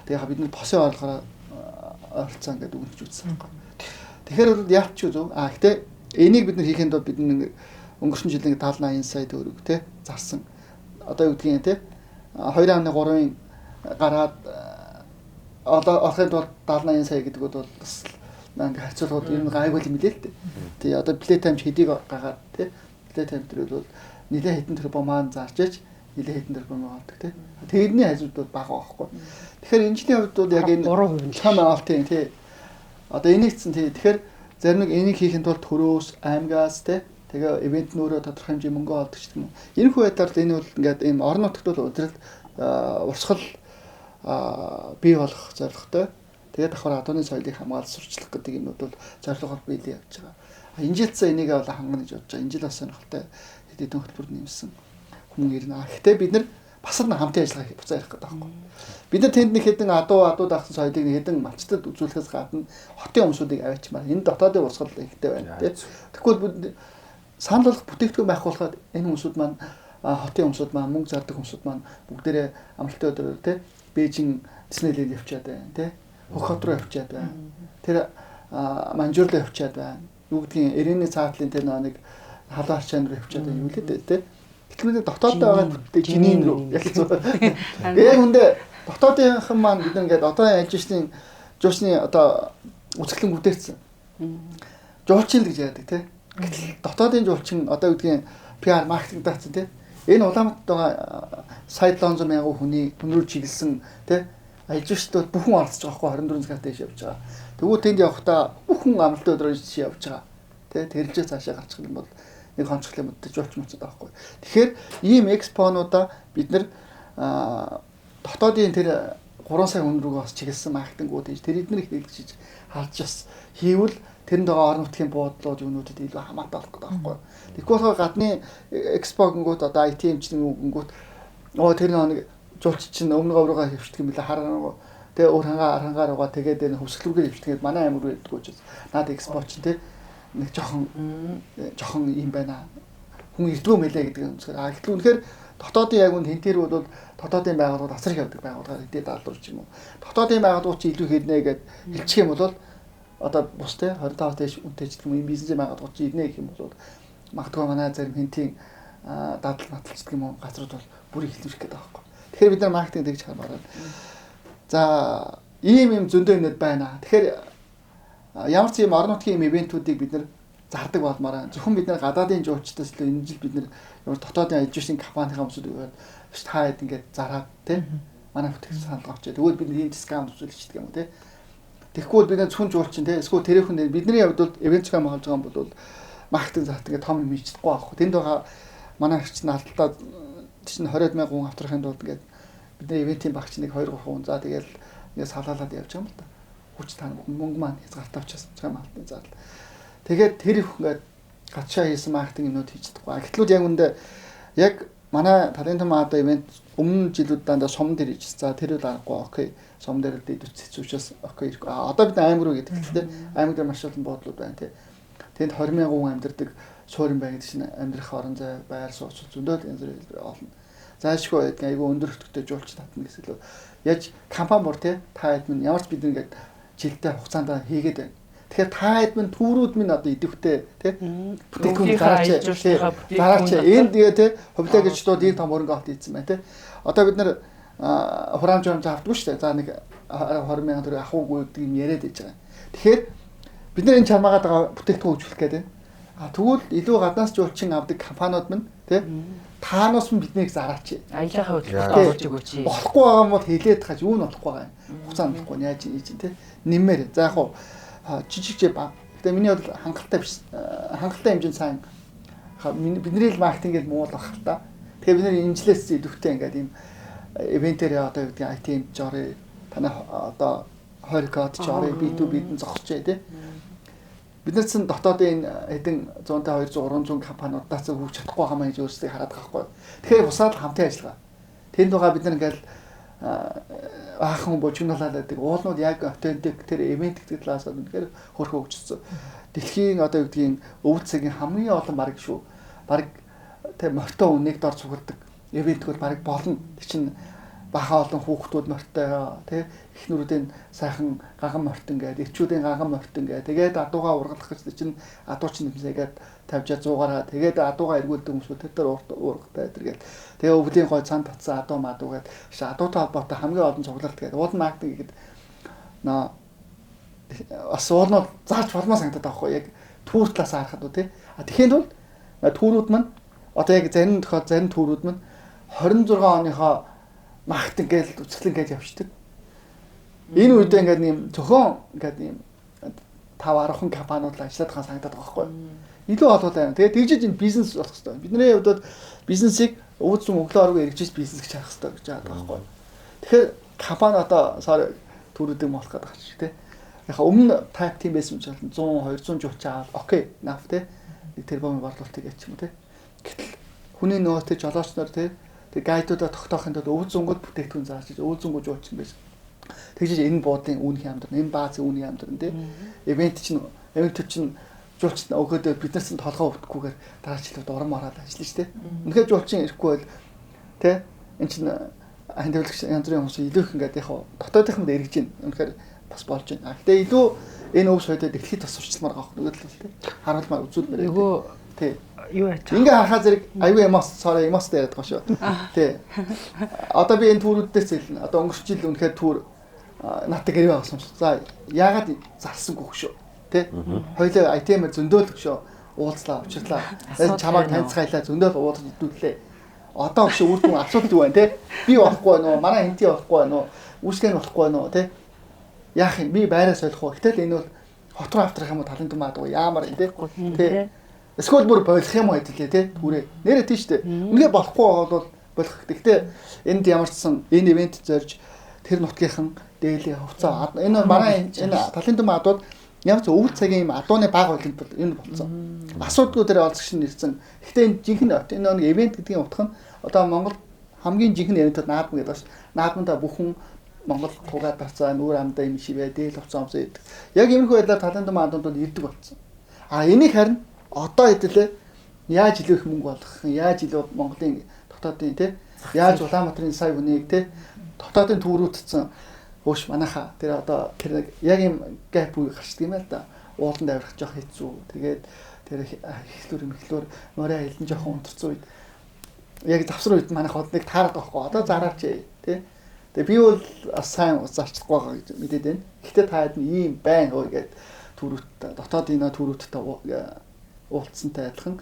тэгээ бид нар босын орлогоор ойролцоо ингээд өгч үзсэн байхгүй тэгэхээр бол яач ч зөв гэтээ энийг бид нар хийхэд бол бид нэг өнгөрсөн жилийн 70-80 сая төгрөг тий зарсан одоо юу гэдгийг те 2.3-ын гараад одоо олохын тулд 70-80 сая гэдэг бол бас ингээ харьцуулахад ер нь гайгүй юм лээ л дээ. Тий одоо плей тайм хэдийг гагаад те плей тайм дээр бол нэлээд хэдэн тэрбум маань зарж иж нэлээд хэдэн тэрбум авдаг те. Тэрний хажууд бол бага байхгүй. Тэгэхээр энэ жилийн хувьд бол яг энэ 3% том авалтын тий одоо энийг чинь тий тэгэхээр зарим нэг энийг хийхин тулд төрөөс аймгаас те тэгээ ивент нөрөө тодорхой хэмжээ мөнгө олдог ч юм уу. Энэ хувьдаар энэ бол ингээд ийм орон нутгад бол удирдал урсгал бий болох зорилготой. Тэгээд давхар адууны соёлыг хамгаалж сурчлах гэдэг юмуд бол зорилгоор биелээ явж байгаа. Энэ жилдээ энийг бол хангана гэж бодож байгаа. Энэ жил бас сонирхолтой хэд хэдэн хөтөлбөр нэмсэн хүмүүс ирнэ. Гэхдээ бид нар бас л хамтын ажиллагаа буцаа ярих гэдэг байхгүй. Бид нар тэнд нэг хэдэн адуу даахсан соёлыг нэг хэдэн малчтад үзүүлэхээс гадна хотын өмсүүдийг авчмаар энэ дотоодын урсгал ихтэй байна тийм. Тэгвэл санал болгох бүтээгдэхүүн байх болохоор энэ хүмүүсүүд маань хотын хүмүүсүүд маань мөнгө зардаг хүмүүсүүд маань бүгдээрээ амралтын өдрөөр тий Бээжин Диснейленд явчаад байна тий Хөхот руу явчаад байна. Тэр Манжуур руу явчаад байна. Юу гэдгийг Эрэний цаатлын тэр нэг халуун арчаан руу явчаад байна юу лээ тий. Гэтэл дотооддоо байгаа бүтээгдэхүүн жинийн рүү ялцсан. Яг үндэ дотоодынхан маань бид ингээд одоо ялж штийн жуучны одоо үсгэлэн бүдэрсэн. Жуулчин л гэж яадаг тий. Дотоодын жуулчин одоо үгдгийн PR маркетинг даацсан тий. Энэ Улаанбаатарт байгаа сая 700 мянган хүний өнрөө чиглэсэн тий ажилчдад бүхэн оролцож байгаа хгүй 24 цагаар дэш явж байгаа. Тэгвэл тэнд явахдаа бүхэн амралтын өдрөөр чи явж байгаа. Тий тэрэлжээ цаашаа гарчих юм бол нэг хонцглын мөддөж жуулч мөцөд байгаа хгүй. Тэгэхээр ийм экспонуудаа бид нар дотоодын тэр 3 сая хүн рүү бас чиглэсэн маркетингууд хийж тэр эднэр их хэлж харж бас хийвэл тэрэнд байгаа орон нутгийн буудлууд юунуудад илүү хамаатай болох гэдэг байхгүй. Тэгэхгүй болохоор гадны экспо гингүүд одоо IT хэмжээний гингүүд тэр нэг жуулч чинь өмнөгөө уруугаа хөвчдөг юм билээ хараа тэгээ өөр хангаар угаа тэгээд энэ хөвсгөлүүгээр хөвчдөг манай амир руу яддаг учраас наад экспо чинь те нэг жохон юм байна. Хүн ирдгүү мэлээ гэдэг юм зөвхөн гэтэл үнэхээр дотоодын яг үн тентэр бол дотоодын байгууллагууд асар их явдаг байгууллагаар хэдий даалгаварч юм уу. Дотоодын байгууллагууд чи илүү хэрнэ гэж хэлчих юм бол одоо бус те 25 дэш үнэтэй ч юм бизнесийн байгууллагууд чи ирнэ гэх юм бол магадгүй манай зарим хинтийн дадал маталч гэх юм уу газрууд бол бүр ихлүүлэх гэдэг байхгүй. Тэгэхээр бид нар маркетинг тэгж хармаар байна. За ийм зөндөө юмнууд байна. Тэгэхээр ямар ч юм орон нутгийн ивентүүдийг бид нар зардаг болмоор зөвхөн бид нар гадаадын жуулчдаас л энэ жил бид нар ямар дотоодын ажилчдын компанийн хүмүүсүүд та хэд ингээд зараад те манай бүтээгдэхүүн санал авчээ. Тэгвэл бид энэ дискаунт үзүүлчихдэг юм те. Тэгэхгүй бид зөвхөн жуулчин те эсвэл тэрхэн бидний хувьд бол ивент зохион байгуулж байгаа юм бол маркетинг заат ингээд том юм хийчихдэггүй байхгүй. Тэнд байгаа манай хэрч наалтаа чинь 20 мянган хүн автрахын тулд ингээд бидний ивентийн багч нэг 2-3 хүн за тэгэл ингээд салаалаад явж байгаа юм л да. хүч тань мөнгө маань хязгаартай учраас цаам алтын зардал. Тэгээд тэр их ингээд гацшаа хийсэн маркетинг юмнууд хийж чадахгүй. Гэтлүүд яг үндэ яг манай талент маада ивент өмнө жилүүд дандаа сум дээр хийж. За тэр үл аргагүй окей. Сум дээр л дэвтэрч учраас окей. Одоо бид аймаг руу гэдэг чинь аймаг дээр маш олон буудлууд байна тий. Тэнд 20,000 хүн амьдардаг суурин байгаад чинь амьдрах орон зай, байр сууц зөндөө янз бүрийн хэлбэр олно. Заашгүй гэдэг айгүй өндөр хөтөлбөртэй жуулч татна гэсэн лөө. Яаж компани бор тий та хэд минь ямар ч бид ингээд жилдээ хугацаанд хийгээд байна. Тэгэхээр та хэд минь түүрүүд минь одоо идэвхтэй тий бүтээгдэхүүн зараач энд тэгээ тий хувилаа гэжлүүд ийм том хөрөнгө авалт хийсэн байна тий. Одоо бид нар хураамж авдаггүй шүү дээ. За нэг 20,000 төгрөг авахгүй гэдэг юм яриад байж байгаа. Тэгэхээр бид нар энэ чармаагаад байгаа бүтээгдэхүүн хөгжүүлэх гэдэг. Тэгвэл илүү гаднаас жуулчин авдаг компаниуд минь тий таанаас нь биднийг зараач. Аялахаа хөдөлгөөн оруулж өгөөч. Болохгүй байгаа юм бол хэлээд хаж юу нь болохгүй байгаа юм. Хугацаанд болохгүй яаж хийж тий нэмээр. За яг хуу жижигчээ баг. Гэтэ миний бол хангалттай биш. Хангалттай хэмжээнд сайн бидний л маркетинг гэл муу л баг та. Тэгээ бид нэр инжлээс идэвхтэй ингээд ийм ивентээр одоо юу гэдэг IT жоры танай одоо 20 код жоры B2B-д зогсож тий. Бид нар чинь дотоодын хэдэн 100-тай 200 300 компаниудаас хөвч чадахгүй байгаа маа гэж өөрсдөө хараад байгаа байхгүй. Тэгэхээр бусаад хамтын ажиллагаа. Тэнд байгаа бид нар ингээл аахан божигнуулаад байдаг. Уулнууд яг автентик тэр ивент гэдэг талаас нь үнэхээр хөрхөө хөгжсөн. Дэлхийн одоо юу гэдгийг өвд цагийн хамгийн олон баг шүү. Баг тэр морьтой үнээг дор цугладаг ивентүүд баг болно. Тэр чинь баха олон хүүхдүүд морьтойгоо тий эхнэрүүдийн сайхан гаган мортон гэдэг, эрчүүдийн гаган мортон гэдэг. Тэгээд адуугаа ургалах гэж чинь адууч нэмсээгээд 50-100-аараа тэгээд адуугаа эргүүлдэг хүмүүсүүд тэр ургатай тэргээл. Тэгээ өвлийн гой цан татсан адуу мадуугаад адуутай холбоотой хамгийн олон цуглалт гэдэг. Уул маркетинг гэдэг бас уулнууд зааж болмоо санагдаад байгаа хгүй яг түүр талаас харахад тий. Тэгэхээр бол түүрүүд маань одоо яг зарим түүрүүд маань 26 оныхоо маркетинг гэж үсгэлэн гэж явчихдаг. Энэ үед ингээд нэм зөвхөн ингээд нэм 5-10 компаниуд л ажиллаад байгаа санагдаад байгаа байхгүй. Илүү олоод байна. Тэгээд тэгжиж энэ бизнес болох хэрэгтэй. Бидний хувьд бизнесийг өвд зүүн өглөө оргүй эргэжиж бизнес гэж харах хэрэгтэй гэж байгаа байхгүй. Тэгэхээр компани одоо төрүүдийг болох гэдэг байна шүү дээ. Яг өмнө type team байсан ч 100 200 жуулч аваад окей, наф те. Тэр бомын борлуулалтыг яач юм те. Гэтэл хүний нөөтэй жолооч нар те тэг гайдуудаа тогтоохын тулд өвд зөнгөд бүтээгдэхүүн зааж өвд зөнгөө жуулчин байж. Тэгжиж энэ буудлын үнийн хамдран, энэ баазын үнийн хамдран тий. Ивент чинь жуулчд өгөөд биднээс нь толгоо өвдөхгүйгээр дараачлууд урам ороод ажиллана шүү дээ. Үнэхээр жуулчин ирэхгүй бол тий эн чинь ань дэвлэгч янз бүрийн хүмүүс илүү их ингээд яг дотоодынханд эргэж гин. Үнэхээр бас болж байна. Гэтэ илүү энэ өв соёлоо дэлхийд бас сурчламаар байгаа юм л тий. Харуулмаар үзүүлмээр. Эйгөө тий юу яач. Ингээ харахаа зэрэг аюу эмос яриад байгаа шүү. Тий. Одоо би энэ түүрүүд дээр зэлнэ. Одоо өнгөрч жил үнэхээр түүр натаг гэрээ авсан шүү. За яагаад зарсангүй шүү. Тий. Хоёлаа айтемээр зөндөөлөх шүү. Уулзлаа, учирлаа. Чамайг танилцгаалаа зөндөөл уулзаж идэвхлээ. Одоо биш үр дүн асуудал юу байна тий. Би болохгүй байна уу? Манай хэнти болохгүй байна уу? Үүсгэн болохгүй байна уу тий. Яах юм? Би байраа солих уу? Гэтэл энэ бол хот руу автрах юм уу? Талын тумаад уу? Яамар тий. Тий. Эсвэл бүр болох юм уу хэвлээ тий. Түрээ. Нэрэ тий штэ. Үнгээ болохгүй бол болох. Гэхдээ энд ямар ч сан энэ ивент зорж тэр нутгийнхан дээлийн хувцаа энэ манай энэ талын тумаадууд ямар ч өвөл цагийн юм адууны баг байлын энэ болсон. Асуудгүй дээр олзгш нэрсэн. Гэхдээ энэ жинхэнэ энэ нэг ивент гэдгийн утга нь одоо Монгол хамгийн жинхэнэ ивентэд наадам гэдэг байна. Наадамда бүхэн Монгол тугаад барцаа нүүр амдаа юм шивээ дээл хувцаамсаа идэг. Яг иймэрхүү байдлаар талын тумаадууд ирдэг болсон. Энийг харин одоо хэдэлээ яаж илүү их мөнгө болох юм яаж илүү Монголын дотоодын тий яаж Улаанбаатарын сая хүнийг тий дотоодын түүрүүдсэн хөөш манайха тэр одоо тэр яг юм гэп үе гарчдаг юм л да ууланд авирах жоох хэцүү тэгээд тэр эхлүүр морой хилэн жоохон унтарсан үед яг завсар үед манайх одныг таарад байхгүй одоо зараач тий тэгээд би бол сайн зарчлахгүй байгаа гэж мэдээд байна. Гэхдээ та хэд ийм байна хөө гэдэг түүрүүд дотоодын түүрүүдтэй уулзсантай адилхан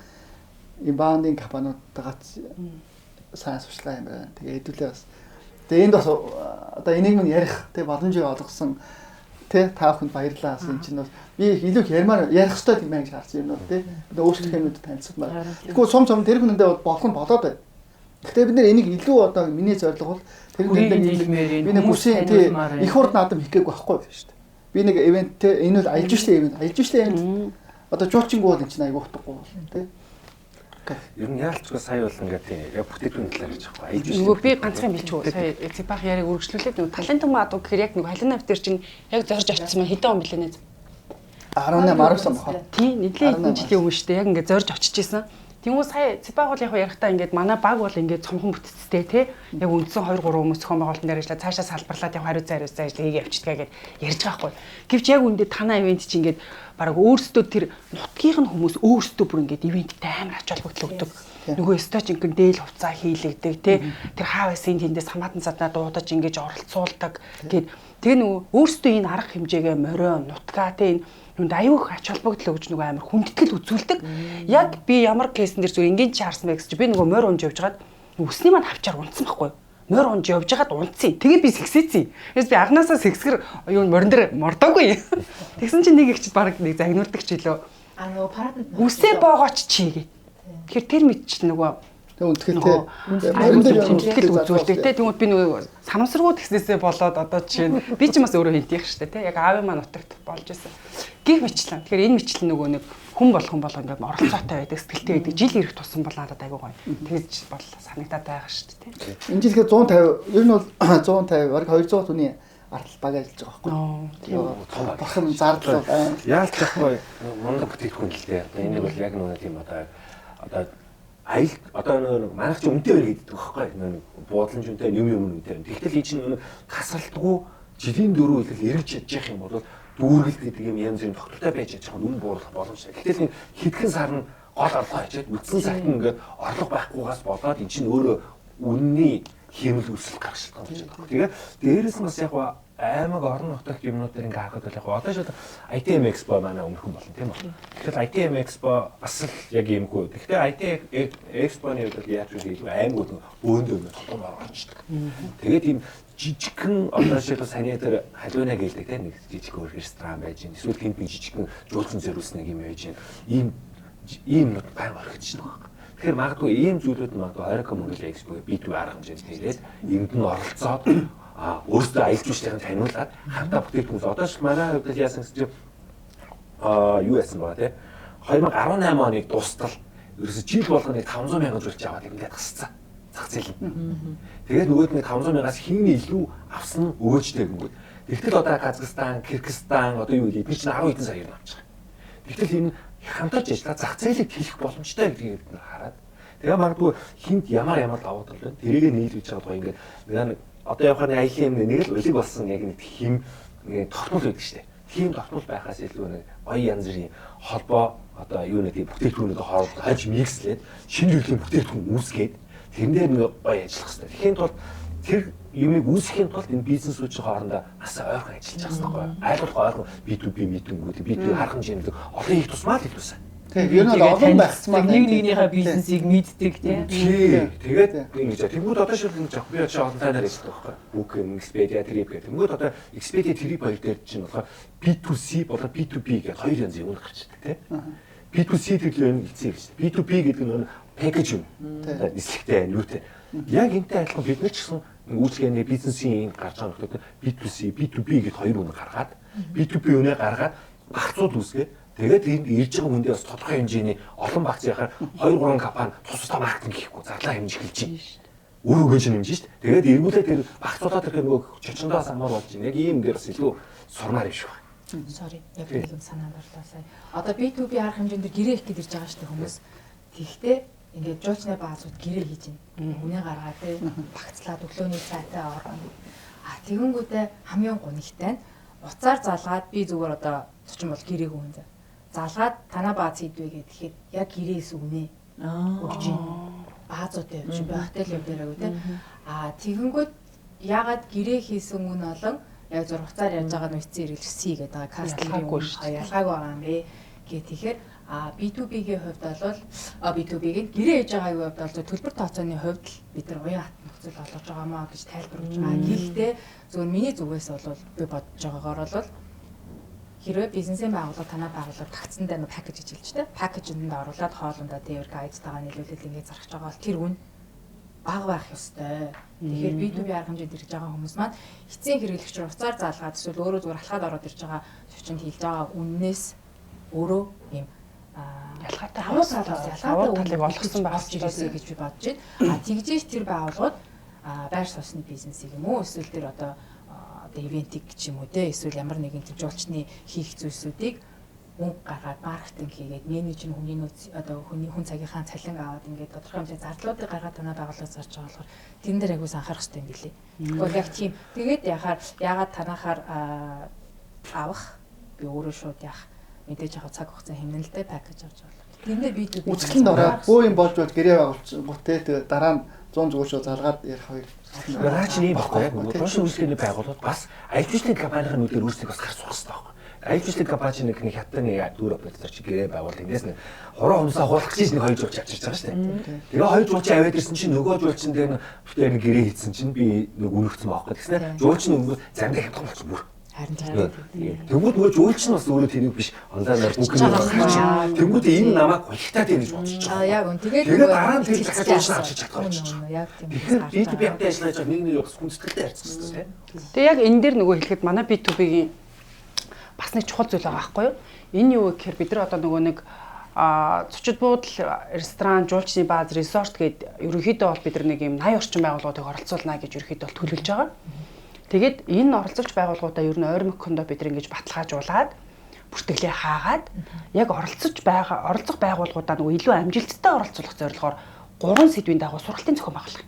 инбаундинг компаниудтайгаа сайн сурчлаа юм байна. Тэгээ хэдүүлээ бас. Тэгээ энд бас одоо энийг минь ярих тэг боломжийг олгосон тэг та бүхэнд баярлалаа. Энэ чинь бол би илүү их ярих хэрэгтэй юм байна гэж харсан юм уу тэг. Бид өөрсдөө юмнууд танилцуулмаар. Тэгэхгүй сум тэр хүндээ болох нь болоод байна. Гэхдээ бид нэр энийг илүү одоо миний зорилго бол тэр хүндээ би нэг бүсийн тэг их хурд наадам хийх гээгүй байхгүй шүү дээ. би нэг ивенттэй энэ бол аялал жуулчлалын ивент. Одоо жуулчингуу бол энэ чинь айгу утгагүй болно тий. Ер нь яалчгүй сая бол ингээд тийм яг бүтээгдэхүүн талаар гэж байгаа. Аялал жуулчлал. Нөгөө би ганцхан билчүү. Сая Цэпах яриг үргэлжлүүлээд нөгөө талент маа адуу гэхээр яг нөгөө халин навтер чинь яг зорж очсон маань хэдэн он билээ нэ? 18 19 бахаа. Тий, нэлийн хэдэн жилийн өмнө шүү дээ. Яг ингээд зорж очиж исэн. Тэнгүү сая Цэпах бол яг ярихдаа ингээд манай баг бол ингээд цомхон бүтцтэй тий. Яг үндсэн 2 3 хүмүүс зохион байгуулалтын дээр ажиллаа цаашаа салбарлаад яг хариуцаа хийгээ явчихдаг гэдээ ярьж байгаа хгүй. Гэвч яг үндэ танаа ивент чи ингээд бараг өөрсдөө тэр нутгийнх нь хүмүүс өөрсдөө бүр ингээд ивенттэй амар ач холбогдол өгдөг. Нөгөө стач ингээд дээл хувцаа хийлэгдэг тий. Тэр хаав эсийн тэндээс хамаатан цадаа дуудаж ингээд оролцуулдаг гэд. Тэгээ нөгөө өөрсдөө энэ арга хэмжээгээ морио нутгаа тий нүнд аюух ач холбогдол өгж нөгөө амар хүндэтгэл үзүүлдэг. Яг би ямар кейсэн дэр зүгээр ингээд чаарсан байх гэж би нөгөө морь унж явж хагаад өсний маань хавчаар унтсан байхгүй. Морь унж явж хагаад унтсан. Тэгээ би сэгсээцэн. Тэрс би анханасаа сэгсгэр юу морин дээр мордоогүй. Тэгсэн чинь нэг ихчд баг нэг загнуулдаг ч илүү. Нөгөө парадд Үсээ боогооч чи гээ. Тэгэхээр тэр мэдчихэл нөгөө Тэг үнтгэлтэй. Морин дээр хүндэтгэл үзүүлдэг те. Тэгмэд би нөгөө санамсаргуу тэгснээсээ болоод одоо жишээ нь би ч бас өөрөө хинтийх штэ те. Яг аавын маань нутагт болж исэн. Гих мэтлэн. Тэгэхээр энэ мэтлэн нөгөө нэг хүн болгон ингээд оролцоотой байдаг, сэтгэлтэй байдаг. Жил ирэх тусам бол надад айгүй гоё. Тэгж бол санагдаад байгаа штэ те. Энэ жил ихээр 150 ер нь бол 150 бараг 200 хүний ардл баг ажиллаж байгаа байхгүй. Бахан зардал байна. Яалч яахгүй мундаг бүтээгдэхүүн л дээ. Энийг бол яг нөгөө тийм одоо аялал одоо нөгөө манайх ч үнэтэй байр гэдэг байхгүй. Нөгөө буудлын үнэтэй юм үнэтэй. Тэгтэл энэ чинь нөгөө тасралтгүй жилийн дөрөв үлэл эргэж чадчих юм бол дүүргэлт гэдэг юм янз бүрийн тогтвортой байж чадчих юм үн бууруулах боломжтой. Гэтэл хэдхэн сар нь гол орлого хийгээд үдсэн цагт ингээд орлого байхгүйгаас болоод эн чинь өөрөө үнний хэмэл үүсэл гарах шалтгаан болж байгаа. Тэгээд дээрээс нь бас яг аймаг орон нутагт юмнуудаар ингээ харахад бол яг одоо шууд ITM Expo манай өмнөхөн болно тийм үү. Тэгэхээр ITM Expo бас л яг юм хөө. Гэхдээ ITM Expo-ны үед яаж вэ гэвэл аймагуд бөөндөө толгой орчихдаг. Тэгээд ийм жижигхэн одоо шилбэл саний дээр халиуна гэлдэг тийм нэг жижиг ресторан байж гин. Эсвэл тэнд нэг жижигхэн жуулчин зэрүүлсэн нэг юм байж гин. Ийм нут байн орчихно баг. Тэгэхээр магадгүй ийм зүйлүүд магадгүй Ориком Монгол Expo B2 арга хэмжээнд хийгээд энд нь оролцоод өөрсдөө аялал жуулчлалын таниулаад хамтаа бүтээгдэхүүн одоо ч манай хувьд яасан гэсэн чинь юу яасан баа тий 2018 оны дуустал ерөөсө жил болгоны 500 мянган жуулч аваад ингээд тасцсан зах зээл нь. Тэгээд нөгөөд нь 500 мянгаас хин илүү авсан нь өөжтэй гингүүд. Тэгтэл одоо Казахстан, Кыргызстан одоо юу гэдэг би чинь 10 хэдэн сая юм авч байгаа. Тэгтэл энэ хамтарч ажиллаад зах зээлийг хэлэх боломжтой гэдгийг бид хараад тэгээ магадгүй хинт ямар давуу тал байна. Тэрийг нийлүүлж байгаа гоё ингээд нэг одоо явахны аялын юм нэг л улиг болсон яг нэг хим нэг тогтмол байдаг шүү дээ. Тийм тогтмол байхаас илүү нэг гоё янз бүрийн холбоо одоо юу нэг бүтээгдэхүүнүүд хооронд хаж микслээд шинэ төрлийн бүтээгдэхүүн үүсгээд тэрэн дээр нэг гоё ажиллах хэрэгтэй. Тэгэхийн тулд тэр юмыг үүсгэхийн тулд энэ бизнесүүдийн хоорондоо бас ойрхон ажиллаж байгаа байхгүй. Айлгуулах ойрхон B2B митингүүд B2 арга хэмжээнд олон их тусмаа л илүүсэн. Тийм ер нь олон байхсмаа нэг нэгнийхээ бизнесийг мэддэг тийм. Тэгээд ингэж тэгмүүд одоо шилэн жоох би одоо олон тайнаар ажилладаг байхгүй. Booking, Expedia, Trip гэх тэгмүүд одоо Expedia, Trip хоёр дээр чинь болохоор B2C болоод B2B гэх хоёр янзын юм гарчдаг тийм. B2C гэхэл энэ хэлсэн юм шүү. B2B гэдэг нь package юм. Нислэгтэй, нүүртэй. Яг энтэй адилхан бид нар ч гэсэн үйлчлэгээний бизнесийн гарч байгаа нөхдөд B2C, B2B гэх хоёр үнэ гаргаад B2B үнэ гаргаад багцууд үүсгээд тэгээд энд ирж байгаа хүндээ бас тодорхой хэмжээний олон багц яхаар 2 3 компани тусдаа маркетинг хийхгүй зарлаа хэмжиж эхэлж байна. Үр өгөөж нэмж шít. Тэгээд эргүүлээ тэр багцуудаа тэр нөгөө чочондоос амар болж байна. Яг ийм дээр бас илүү сурмаар юм шиг байна. Sorry. Яг нэг юм санаа борлоо сая. Одоо B2B арга хэмжээнд гэрээ их гэж ирж байгаа шүү дээ хүмүүс. Тэгэхдээ ингээд жуулчны баазууд гэрээ хийж байна. Үнэ гаргаад те багцлаад өглөөний цайтай орно. Тэгэнгүүтээ хамгийн гонигтай нь уцаар залгаад би зүгээр одоо цочин бол гэрээ хүнзэ. Залгаад танаа бааз хийдвэ гэхэд яг гэрээс үнэ өгч байна. Баазуудтай явж би хотел явдаараагүй те. Тэгэнгүүт ягаад гэрээ хийсэн үн олон яг зур хуцаар ярьж байгаа нь үсцэн хэрэглэсэй гэдэг байгаа кастинг ялгаагүй байгаа юм бэ гэх тэгэхээр B2B-ийн хувьд бол B2B-ийн гэрээ хийж байгаа хувьд бол төлбөр тооцооны хувьд бид нар уян хат нөхцөл олгож байгаа маа гэж тайлбарлаж байгаа. Гэхдээ зөвхөн миний зүгээс бол би бодож байгаагаар бол хэрвээ бизнесийн байгууллага танаа байгууллага тагцсандаа нэг пакэж хийж хэлж тэ пакэжинд оруулаад хоолундаа тэр гайдтайгаа нийлүүлээд ингээд зарах байгаа бол тэр үн бага байх ёстой. Тэгэхээр B2B арга хэмжээнд ирж байгаа хүмүүс маань эцсийн хэрэглэгч уцаар заалгаад эсвэл өөрөө зүгээр алхаад ороод ирж байгаа шивчэнд хийж байгаа үннээс өөрөө юм ялгаатай ялгаатай болгосон байх ёстой гэж би бодож байна. Тэгжээж тэр байгууллагууд байр суусны бизнесийг юм уу эсвэл тэр одоо ивентик ч юм уу те эсвэл ямар нэгэн тэр жуулчны хийх зүйлсүүдийг мөнгө гаргаад маркетинг хийгээд менежер хүний нөөц одоо хүн цагийнхаа цалин аваад ингээд тодорхой хэмжээ зардлуудыг гаргаад танаа байгууллагаас зарж байгаа болохоор тэрэн дээр айгуус анхаарах хэрэгтэй юм билий. Тэгвэл яг тийм тэгээд ягаад танахаар авах би өөрөө шууд яах мэдээж яг цаг хугацаа хэмнэлтэй пакэж авч байгаа. Тэндээ би үзэсгэлэнд ороод бөө юм болж гэрээ байгуулчихгоо те тэгээд дараа нь 100 зүгөөшөө залгаад ярих хоёр. Наач ийм баггүй яг тоош үйлчлэлийн байгууллагууд бас ажилчны компанийн нүдээр үүсэх бас гарч суух хэрэгтэй байхгүй. Ажилчны компани нэг хятад нэг дүр оператор чи гэрээ байгуул эндээс нэг хорон хумсаа хуулах гэж нэг хоёр жуулч авчирч байгаа шүү дээ. Тэгээ хоёр жуулч аваад ирсэн чинь нөгөө жуулчин дээр бүтээр нэг гэрээ хийсэн чинь би нэг үнэгцэн байхгүй. Тэгснэ жуулч нь замдаа хямдхан болсон бүр. Харин тийм. Тэнгүүд нөгөө жуулч нь бас өөрөө тэрийг биш онлайнаар бүкинг хийсэн. Тэнгүүд энэ намайг хулигтай тийм гэж бодчих. Яг үн тэгээд дараа нь тэр захиж уушаа авчиж чадах гэж. Яг тийм. B2B хамтаа ажиллаж байгаа нэг бас хүндэтгэлтэй харьцсан тийм. Тэгээ яг энэ дээр нөгөө хэлэхэд манай B2B-гийн бас нэг чухал зүйл байгаа байхгүй юу? Энэ юу гэхээр бид нар одоо нөгөө нэг цочид буудал, ресторан, жуулчны бааз, resort гээд ерөнхийдөө бол бид нар нэг юм 80 орчим байгууллагуудыг оролцуулна гэж ерөнхийдөө бол төлөвлөж байгаа. Тэгээд энэ оролцогч байгууллагуудаа ер нь ойрмог кондо бид нар ингэж баталгаажуулаад бүртгэлээ хаагаад яг оролцох байгууллагуудаа нөгөө илүү амжилттай оролцуулах зорилгоор 3 сэдвийн дагуу сургалтын зохион байгуулах.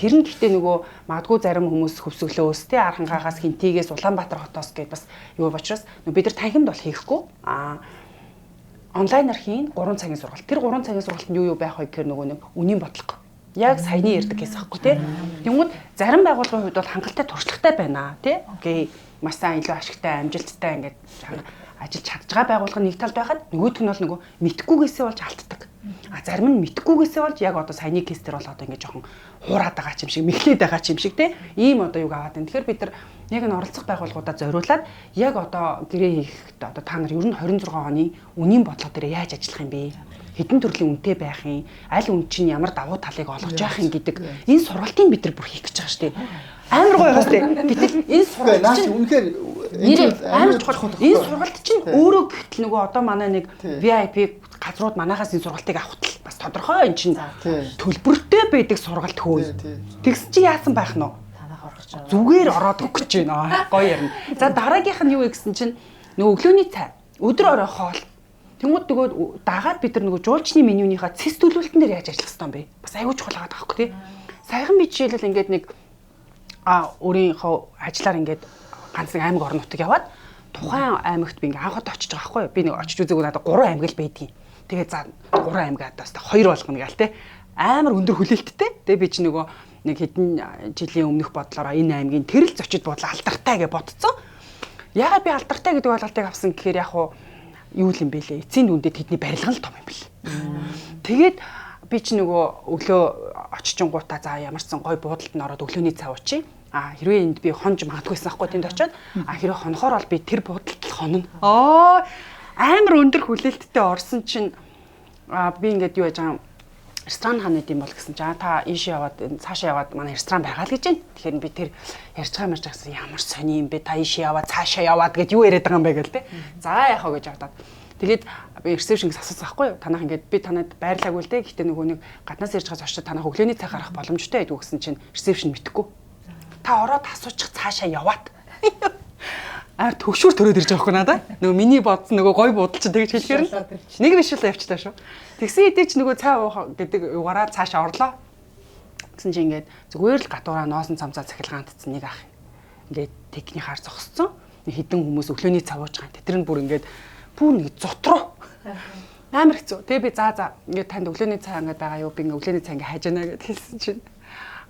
Тэр нь гэхдээ нөгөө магадгүй зарим хүмүүс хөвсөглөөс те Архангаагаас Хинтигээс Улаанбаатар хотоос гээд бас юу учраас бид нар танхимд бол хийхгүй онлайнаар хийн 3 цагийн сургалт. Тэр 3 цагийн сургалтанд юу байх вэ гэхээр нөгөө нэг үнийн бодлого. Яг саяны ярьдаг гэсэн аахгүй те. Тэнгүүд зарим байгууллагын хувьд бол хангалттай туршлагатай байна те. Окей. Маш сайн илүү ашигтай, амжилттай ингээд ажиллаж чадж байгаа байгууллага нэг талд байхад нөгөөх нь бол нөгөө мэдхгүйгээсээ болж алддаг. Зарим нь мэдхгүйгээсээ болж яг одоо саяны кейс дээр бол одоо ингээд жоохон хуураад байгаа ч юм шиг, мэхлээд байгаа ч юм шиг те. Ийм одоо юг аваад байна. Тэгэхээр бид нар яг энэ оролцох байгууллагуудаа зориулаад яг одоо гэрээ хийхэд одоо та нар ер нь 26 оны үнийн бодлого дээр яаж ажиллах юм бэ? Хэдэн төрлийн үнэтэй байх юм? Аль үн чинь ямар давуу талыг олгож явах юм гэдэг энэ сургалтыг бид нар бүр хийх гэж байгаа шүү дээ. Амар гоё байгаас тээ. Гэтэл энэ сургалт чинь үнэхээр амар чухал. Энэ сургалт чинь өөрөө гэтэл нөгөө одоо манай нэг VIP газрууд манайхаас энэ сургалтыг авахтал бас тодорхой энэ чинь төлбөртэй байдаг сургалт хөөе. Тэгс чи яасан байх нь вэ? Зүгээр ороод өгөх гэж байна. Гоё ярина. За дараагийнх нь юу вэ гэсэн чинь нөгөө өглөөний цай, өдөр орой хоол. Тэнгүүд нөгөө дагаад бид нар нөгөө жуулчны менюнийхаа цэс төлөвлөлтөн дээр яаж ажиллах хэрэгтэй юм бэ? Бас аягүй чухал байгаа байхгүй тий. Саяхан би жишээлбэл ингээд нэг өөрийнхөө ажиллаар ингээд ганц нэг аймаг орон нутаг яваад тухайн аймагт би ингээд анхад очиж байгаа байхгүй юу? Би нэг очиж үзээгүй надад 3 аймаг л байдгийн. Тэгээд за 3 аймагаас 2 болгоно гээл тий. Амар өндөр хүлээлттэй. Тэгээд би чи нөгөө нэг хэдэн жилийн өмнөх бодлороо энэ аймгийн тэрэл зочид буудлаа алдартай гэж бодцсон. Яагаад би алдартай гэдэг ойлголтыг авсан гэхээр яг юу юм бэ лээ? Эцсийн дүндээ тэдний барилга л том юм бэл. Тэгээд би чи нөгөө өглөө очичингуудаа за ямар ч сан гой буудалд нь ороод өглөөний цай уучи. Хэрвээ энд би хонж магадгүйсэн ахгүй тэнд очиод хэрвээ хонохоор бол би тэр буудалд л хонно. Амар өндөр хүлээлттэй орсон чинь би ингээд юу яаж байгаа ресторан хаана гэдэм бол гэсэн чинь та ийшээ яваад цаашаа яваад манай ресторан байгаа л гэж байна. Тэгэхээр би тэр ярьж байгаа мэрч гэсэн ямар сони юм бэ та ийшээ яваад цаашаа яваад гэж юу яриад байгаа юм бэ гэл те. За яах вэ гэж бодоод. Тэгээд би ресепшнгээс асуусан байхгүй юу? Танах ингээд би танад байрлаагүй л те. Гэхдээ нөгөө нэг гаднаас ирж байгаа зочид танах өглөөний цай гарах боломжтой байдгүй гэсэн чинь ресепшн мэдхгүй. Та ороод асуучих цаашаа яваад. Төгшүүр төрөөд ирж байгаа хгүй надаа. Нөгөө миний бодсон нөгөө гой буудал чинь тэгж хэлэхээр нэг биш л явчихлаа шүү. Тэгсэн хэдий ч нөгөө цай уух гэдэг угаараа цаашаа орлоо. Гэсэн чинь ингээд зүгээр л гатуураа ноосон цамцаа цахилгаантцсан нэг ах. Ингээд техникаар зогссон. Хэдэн хүмүүс өглөөний цай ууж байгаа. Тэр нь бүр ингээд бүр нэг зутруу. Амар хэцүү. Тэгээ би за ингээд танд өглөөний цай ингээд байгаа юу? Би ингээд өглөөний цай ингээд хайж яана гэд хэлсэн чинь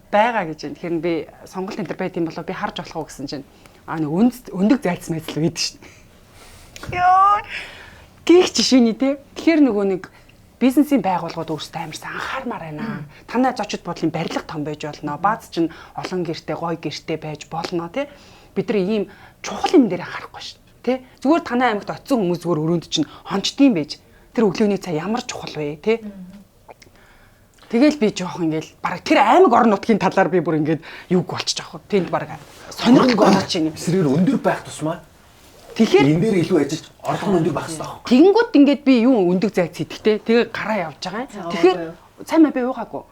байгаа гэж байна. Тэгэхээр би сонголт энэ төр байт юм болоо би харж болох уу гэсэн чинь нэг өндөг зайлц мэзл байдаг шин. Йоо. Гих жишээний те. Тэгэхээр нөгөө нэг бизнесийн байгууллагууд өөрсдөө амарсан анхаармаар байна. Танай зочид бодлын барилга том байж болно. Бааз чинь олон гэртэй, гоё гэртэй байж болно те. Бид нар ийм чухал юм дээр анхаарахгүй шин. Тэ? Зүгээр танай аймагт очисон хүмүүс зүгээр өрөөнд чинь хончдгийм байж. Тэр өглөөний цай ямар чухал вэ те. Тэгэл би жоох ингээл баг тэр аймаг орон нутгийн талаар би бүр ингээд юг болчих жоох. Тэнд баг сонирхолтой болооч юм. Эсрэг өндөр байх тусмаа Тэгэхээр энэ дээр илүү ажиллаж орлого нь өндөр байх хэрэгтэй байхгүй. тэгэнгүүт ингээд би юу өндөг зайц идэхтэй тэгээ гараа явж байгаа. Тэгэхээр сайн маа би уугаагүй.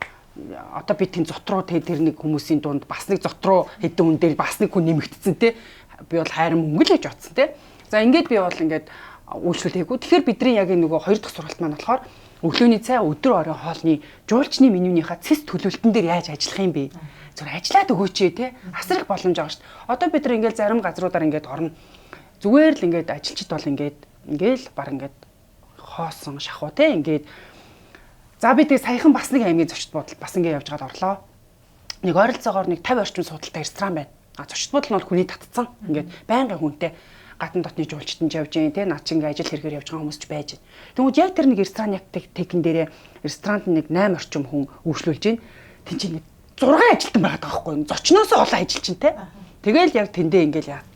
Одоо би тэн зот руу тэр нэг хүмүүсийн дунд бас нэг зот руу хэдэн хүн дээр бас нэг хүн нэмэгдсэн те. Би бол хайрын мөнгө л гэж бодсон те. За ингээд би бол ингээд үйлчлүүлээгүй. Тэгэхээр бидний яг энэ нөгөө 2 дахь сургалт маань болохоор өглөөний цай өдөр орон хоолны жуулчны менюнийхаа цэс төлөвлөлтөн дээр яаж ажиллах юм бэ? Зүгээр ажиллаад өгөөч те. Асар их боломж байгаа шүү дээ. Одоо бид нар ингээд зарим газруудаар ингээд орно. Зүгээр л ингээд ажилчид бол ингээл баг ингээд хоосон шахуу те ингээд за би тэг саяхан бас нэг аймгийн зочд буудал бас ингээд явж гад орлоо. Нэг ойролцоогоор нэг 50 орчим суудалтай ресторан байна. Зочд буудал нь бол хүний татцсан. Ингээд байнгын хүнтэй гадна дотны жуулчтанд явж гин те наа чи ингээд ажил хэрэгээр явж байгаа хүмүүс ч байж гин. Тэгвэл яг тэр нэг ресторан яг техникэн дээрээ ресторанд нэг 8 орчим хүн үйлчлүүлж гин. Тин чи нэг 6 ажилтан байгаа байхгүй юу? Зочноос олон ажил чинь те. Тэгэл яг тэндээ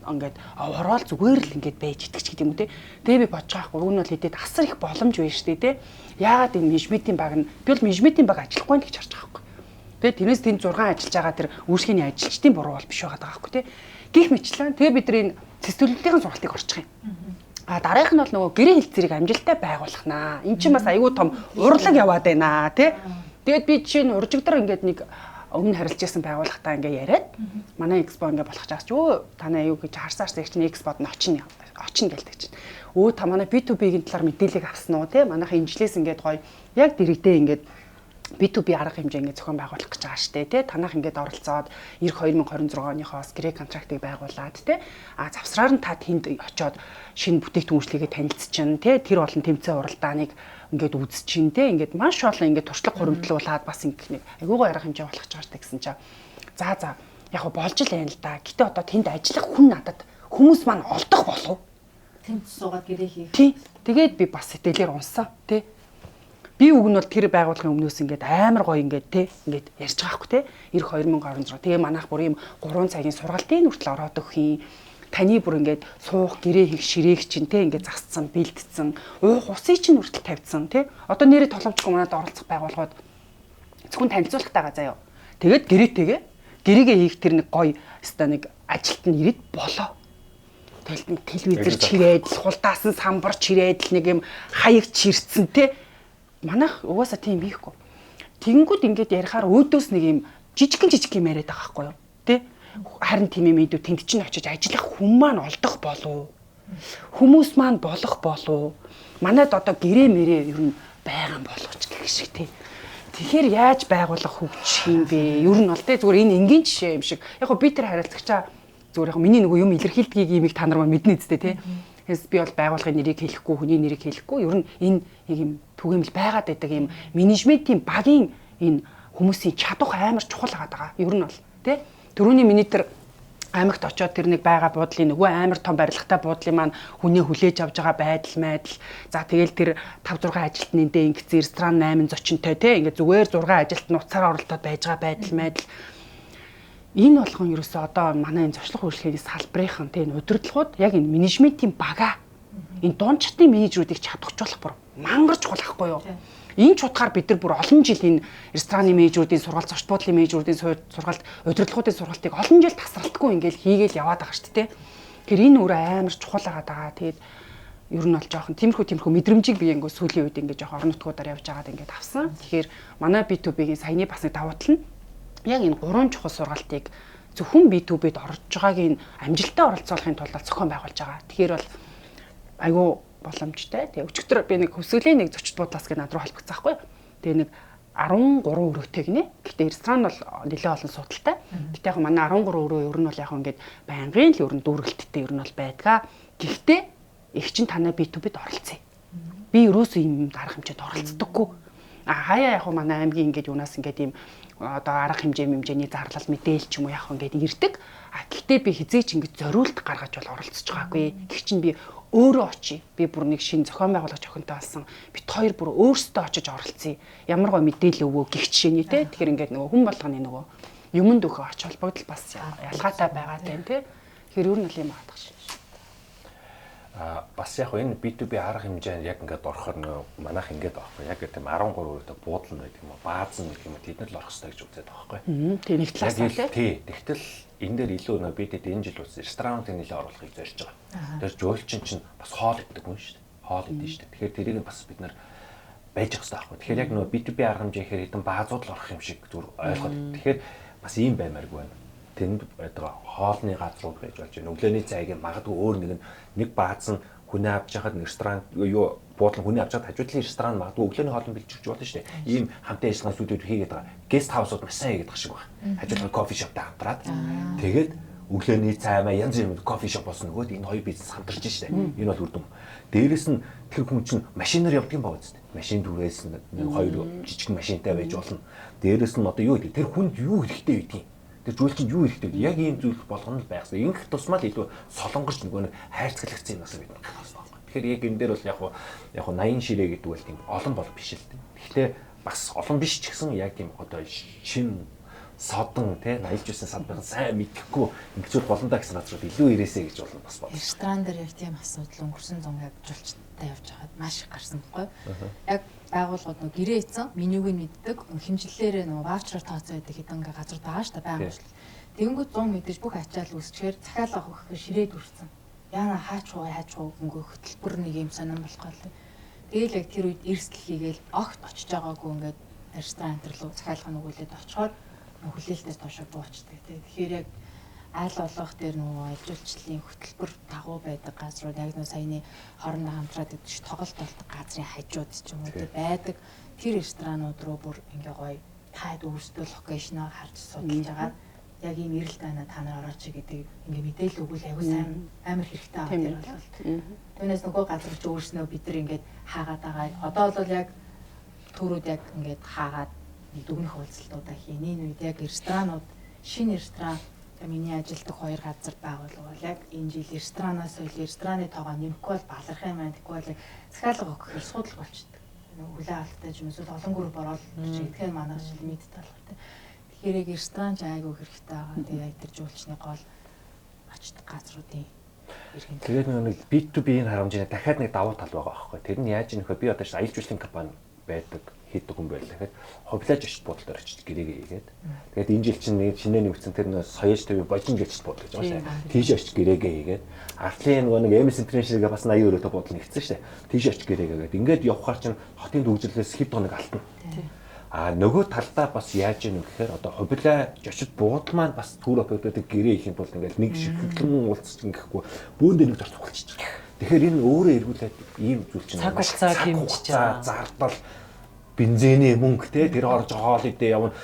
ингээд ороод зүгээр л ингээд байж идэх ч гэдэг юм те. Тэгээ би бодож байгаа хгүй. Уг нь бол хэдээд асар их боломж байна шүү дээ те. Яагаад энэ менежментийн баг нь би бол менежментийн баг ажиллахгүй л гэж харж байгаа хгүй. Тэгээ тэрнээс тэнд 6 ажиллаж байгаа тэр үйлчлэгийн ажилчдын буруу бол биш байгаа даахгүй те. Гэх мэтлэн тэгээ бид энэ цэцэрлэгтийн сургалтыг орчих юм. Дараагийнх нь бол нөгөө гэрээ хэлцээрийг амжилттай байгуулах наа. Энд чинь бас аюу том урлаг яваад байна те. Тэгээд би жишээ нь уржигдар ингээд нэг өмнө харилцаж байсан байгууллагатаа ингээ яриад манай экспо ингээ болох чаас өө танаа юу гэж харсаарс их чинь экспод нь очно гэлдэг чинь өө та манай B2B-ийн талаар мэдээлэл авсан уу те манайхаа инжлээс ингээд гоё яг дэрэгдээ ингээд B2B арга хэмжээ ингээ зохион байгуулах гэж байгаа штэ те танах ингээд оролцоод эх 2026 оныхоос гэрээ контрактыг байгуулад те завсраар нь та тэнд очоод шинэ бүтээгдэхүүнчлэгээ танилцчихна те тэр болон тэмцээн уралдааныг ингээд үзчихин те ингээд маш олон ингээд туршлага хуримтлуулаад бас ингээд нэг айгуугаа арга хэмжээ болох гэж байгаа гэсэн чинь за яг болж л байна л да. Гэтэ одоо тэнд ажиллах хүн надад хүмүүс маань олдох болов. Тэнд суугаад гэрээ хийх. Тий. Тэгээд би бас сэтгэлээр унсан те. Би үг нь бол тэр байгууллагын өмнөөс ингээд амар гоё ингээд те ингээд ярьж байгаа хгүй те. Эх 2026. Тэгээ манайх бүр ийм 3 цагийн сургалтын хүртэл ороод өгөх юм. Таны бүр ингээд суух гэрээ хийх ширээг чинь те ингээд засцсан, бэлдсэн, уух усыг чинь хүртэл тавьдсан те. Одоо нэрээ толомчгүй манад оролцох байгууллагууд зөвхөн танилцуулах тагаа заяа. Тэгээд гэрээгээ хийх тэр нэг гоё өстой нэг ажилт нь ирээд болоо. Тэгэл телевизэр чирээд, хулдаас нь самбар чирээд нэг юм хаяг чирцэн те. Манайх угаасаа тийм хийхгүй. Тэнгүүд ингээд ярихаар өөдөөс нэг юм жижиг юм яриад байгаа байхгүй юу? Тэ? Харин тийм юм идүү тэнд чинь очиж ажиллах хүн маань олдох болов. Хүмүүс маань болох болов. Манайд одоо гэрээ мэрээ ер нь байгаа боловч гэх шиг тий. Тэгэхээр яаж байгуулах хөгжих юм бэ? Ер нь бол тий зүгээр энэ энгийн жишээ юм шиг. Яг гоо би тэр харилцагчаа зүгээр яг миний нөгөө юм илэрхийлдгийг имийг та нар мэднэ үстэй тий. Тэгээс би бол байгууллагын нэрийг хэлэхгүй, хүний нэрийг хэлэхгүй. Ер нь энэ яг юм түгээмэл байгаад байдаг юм менежментийн багийн энэ хүмүүсийн чадвар амар чухал байгаа. Ер нь бол тий. Төрөний миний тэр аймагт очиод тэр нэг байгаа буудлын нөгөө амар том барилгатай буудлын маань хүнээ хүлээж авж байгаа байдал. За тэгэл тэр 5 6 ажилтнуудын ингэсэн ресторан 8 зочинтой те ингээ зүгээр 6 ажилт нуцаараа оролдоод байж байгаа байдал. Энэ болгон ерөөсөө одоо манай энэ зочлох үйлчлэгийн салбарын тийм удирдлагууд яг энэ менежментийн бага энэ дунд чатны менежерүүдийг чадахжуулах бүр мангар чухал ахгүй юу? Энэ чухгаар бид нар бүр олон жил энэ рестораны менежерүүдийн сургалт, зочд буудлын менежерүүдийн сургалт, удирдлагуудын сургалтыг олон жил тасралтгүй ингээл хийгээл яваад байгаа шүү дээ. Тэгэхээр энэ өөр амар чухал байгаа. Тэгээд ер нь бол жоохон тиймэрхүү мэдрэмжийг би ингээ сүүлийн үед ингээ жоохон орон нутгуудаар явж байгаад ингээ авсан. Тэгэхээр манай B2B-ийн саяны бас нэг давуу тал нь яг энэ 3 чухал сургалтыг зөвхөн B2B-д орж байгааг энэ амжилттай оролцоолохын тулд зохион байгуулж байгаа. Тэгэхээр бол айгүй боломжтой. Тэгээ өчигдөр би нэг хөсгөлийн нэг зочд буудлаас гэ над руу холбогдсон байхгүй. Тэгээ нэг 13 өрөөтэй гинэ. Гэхдээ ресторан бол нэлээд олон судалтай. Гэтэ яг манай 13 өрөө ер нь бол яг ингээд байнгын л ер нь дүүргэлттэй ер нь бол байдгаа. Гэхдээ их чин танаа B2B-д оролцъё. Би ерөөсөө юм дарга хэмжээнд оролцдоггүй. Хаяа яг манай аймгийн ингээд юунаас ингээд юм одоо арга хэмжээний зарлал мэдээлэл ч юм уу яг ингээд ирдэг. Гэхдээ би хизээч ингээд зориулт гаргаж бол оролцож байгаагүй. Гэх чинь би өөрөө очие. Би бүр нэг шинэ зохион байгуулагч охинтой болсон. Бид хоёр бүр өөрсдөө очиж оролцъё. Ямар гоо мэдээлэл өгөө гэх жишээний те. Тэгэхээр ингээд нөгөө хүн болгоны нөгөө юмд өгөх ач холбогдол бас ялгаатай байгаа тань те. Тэгэхээр ер нь л юм аадах шээ. бас яг энэ B2B арга хэмжээнд яг ингээд орохоор манайх ингээд аахгүй яг тийм 13% буудлын байдаг юм уу бааз нь гэх юм тэд нар л орох хэрэгтэй гэж үзээд байгаа байхгүй. Тэг нэг талаас нь тий. Тэгтэл энэ дээр илүү нөө бид энэ жил үс ресторануудыг нэлээд оруулахыг зорж байгаа. Тэр жуулчин чинь бас хоол иддэг хүн шүү дээ. Хоол идэж шүү дээ. Тэгэхээр тэрийг бас бид нар байж байгаа хэрэгтэй байхгүй. Тэгэхээр яг нөө B2B арга хэмжээ гэхээр хэдэн баазууд л орох юм шиг зүр ойлгоод. Тэгэхээр бас ийм баймааргүй байна. Тэнд байдаг хоолны газрууд байж болж байна. Өглөөний цайгийн магадгүй өөр нэг бааз нь хүнээ авч яхад ресторан юу буудлын хүнээ авч яхад хажуудлын ресторан магадгүй өглөөний хоолны бэлтгэж болно шүү дээ. Ийм хамтын ажиллагаа студиуд хийгээд байгаа. Гест хаусууд маш сайн хийгээд байгаа шиг байна. Хажуудлын кофе шоптой хамтраад тэгээд өглөөний цай маа янз бүрийн кофе шоп болсон нөгөөд энэ хоёр бизнес хамтарч шүү дээ. Энэ бол үр дүн. Дээрээс нь тэр хүн чинь машинаар явдаг юм байна үстэй. Машин түрээс нэг хоёр жижиг машинтай байж болно. Дээрээс нь одоо юу гэдэг тэр хүнд юу хэрэгтэй байдгийг тэр жуулчин юу хэрэгтэй вэ? Яг ийм зүйл болгоно л байх хэрэгтэй. Ингэх тусмаа л илүү солонгорч нөгөө нэг хайрцаглагцсан юмас бид нар гаргах хэрэгтэй. Тэгэхээр яг энэ дээр бол яг 80 ширээ гэдэг бол тийм олон бол биш л дээ. Гэхдээ бас олон биш ч гэсэн яг тийм одоо шин содон тий наилж байсан садбайхан сайн мэдхгүй ингэчүүд болно да гэсэн газрууд илүү ирээсэй гэж болно бас байна. Ресторан дээр яг тийм асуудал өнгөрсөн зун яг жуулчтай явж байгаад маш их гарсан байхгүй. Яг байгууллагууд нөө гэрээ ийцэн менюг нь мэддэг хэмжлэлээр нөө ваучраар тооцоо байдаг хэдэн газар байгаа шүү дээ байгууллага. Тэгэнгүүт 100 мэдээж бүх ачаал үүсчихээр захиалга авах ширээд үрцэн. Яна хаач уу өнгө хөтөлбөр нэг юм сонирн болохгүй л. Тэгээл яг тэр үед эрсдэл хийгээл огт очиж байгаагүй ингээд ресторан дээр руу захиалга нүгүүлээд очихоор хүлээлтээс доошо буучдаг тий. Тэгэхээр яг аль болох дээр нөгөө ажилчлалын хөтөлбөр дагуу байдаг газрууд яг нөгөө саяны хоорондоо хамтраад идэж тоглолт болдог газрын хажууд ч юм уу тий байдаг. Тэр ресторанууд руу бүр ингээ гоё таад өөрсдөө локейшноо харж судалж агаад яг ийм эрэлт байна та нар орооч гэдэг ингээ мэдээлэл өгвөл аягүй сайн амар хэрэгтэй аа тэр бол. Түүнээс нөгөө газар ч өөрснөө бид нар ингээ хаагаад байгаа. Одоо бол яг төрүүд яг ингээ хаагаад дүгнэх уулзалтуудаа хийн. Энэ үед яг ресторанууд шинэ ресторан миний ажилтдаг хоёр газар байгуулвал яг энэ жил ресторанаас үл рестораны тоогоо нэмэхгүй бол баларх юм байна. Тэгэхгүй бол захиалга өгөхээр судал болчихдээ. Хүлээ авалттай юм эсвэл олон групп ороод чигтгэн манай жил мэддэг болохоор. Тэгэхээр яг ресторан ч айгүй хэрэгтэй байгаа. Тэгээ яг тэр жуулчны гол очдог газруудын иргэн. Тэгээд нэг B2B-ийн харамжийн дахиад нэг давуу тал байгаа байхгүй. Тэр нь яаж нөхөө би одоо аялал жуулчлалын компани байдаг хийдэг хүн байл. Тэгэхээр ховлаж очиж буудалд орчиж гэрээгээ хийгээд. Тэгээд энэ жил чинь нэг шинэ нэгдсэн тэр нөө соёж төв божин гэж буудал гэж байгаа шээ. Тийш очиж гэрээгээ хийгээд. Артлын нөгөө нэг MS International-гээ бас 80 өрөөтэй буудал нэгдсэн шээ. Тийш очиж гэрээгээгээд. Ингээд явхаар чинь хотын төвжирлээс хэд тоног алтна. Нөгөө талдаа бас яаж юм гэхээр одоо ховлаа очиж буудал маань бас түр операторыг гэрээ хийх юм бол ингээд нэг шигтлэн уулзч ингэхгүй бүүн дээр нэг зарцуулчих. Тэгэхээр энэ өөрөө эргүүлээд ийм зүйл чинь цаг хугацаа хэмжиж байгаа. Зардал бензиний мөнгө те тэр орж хоол идэ явна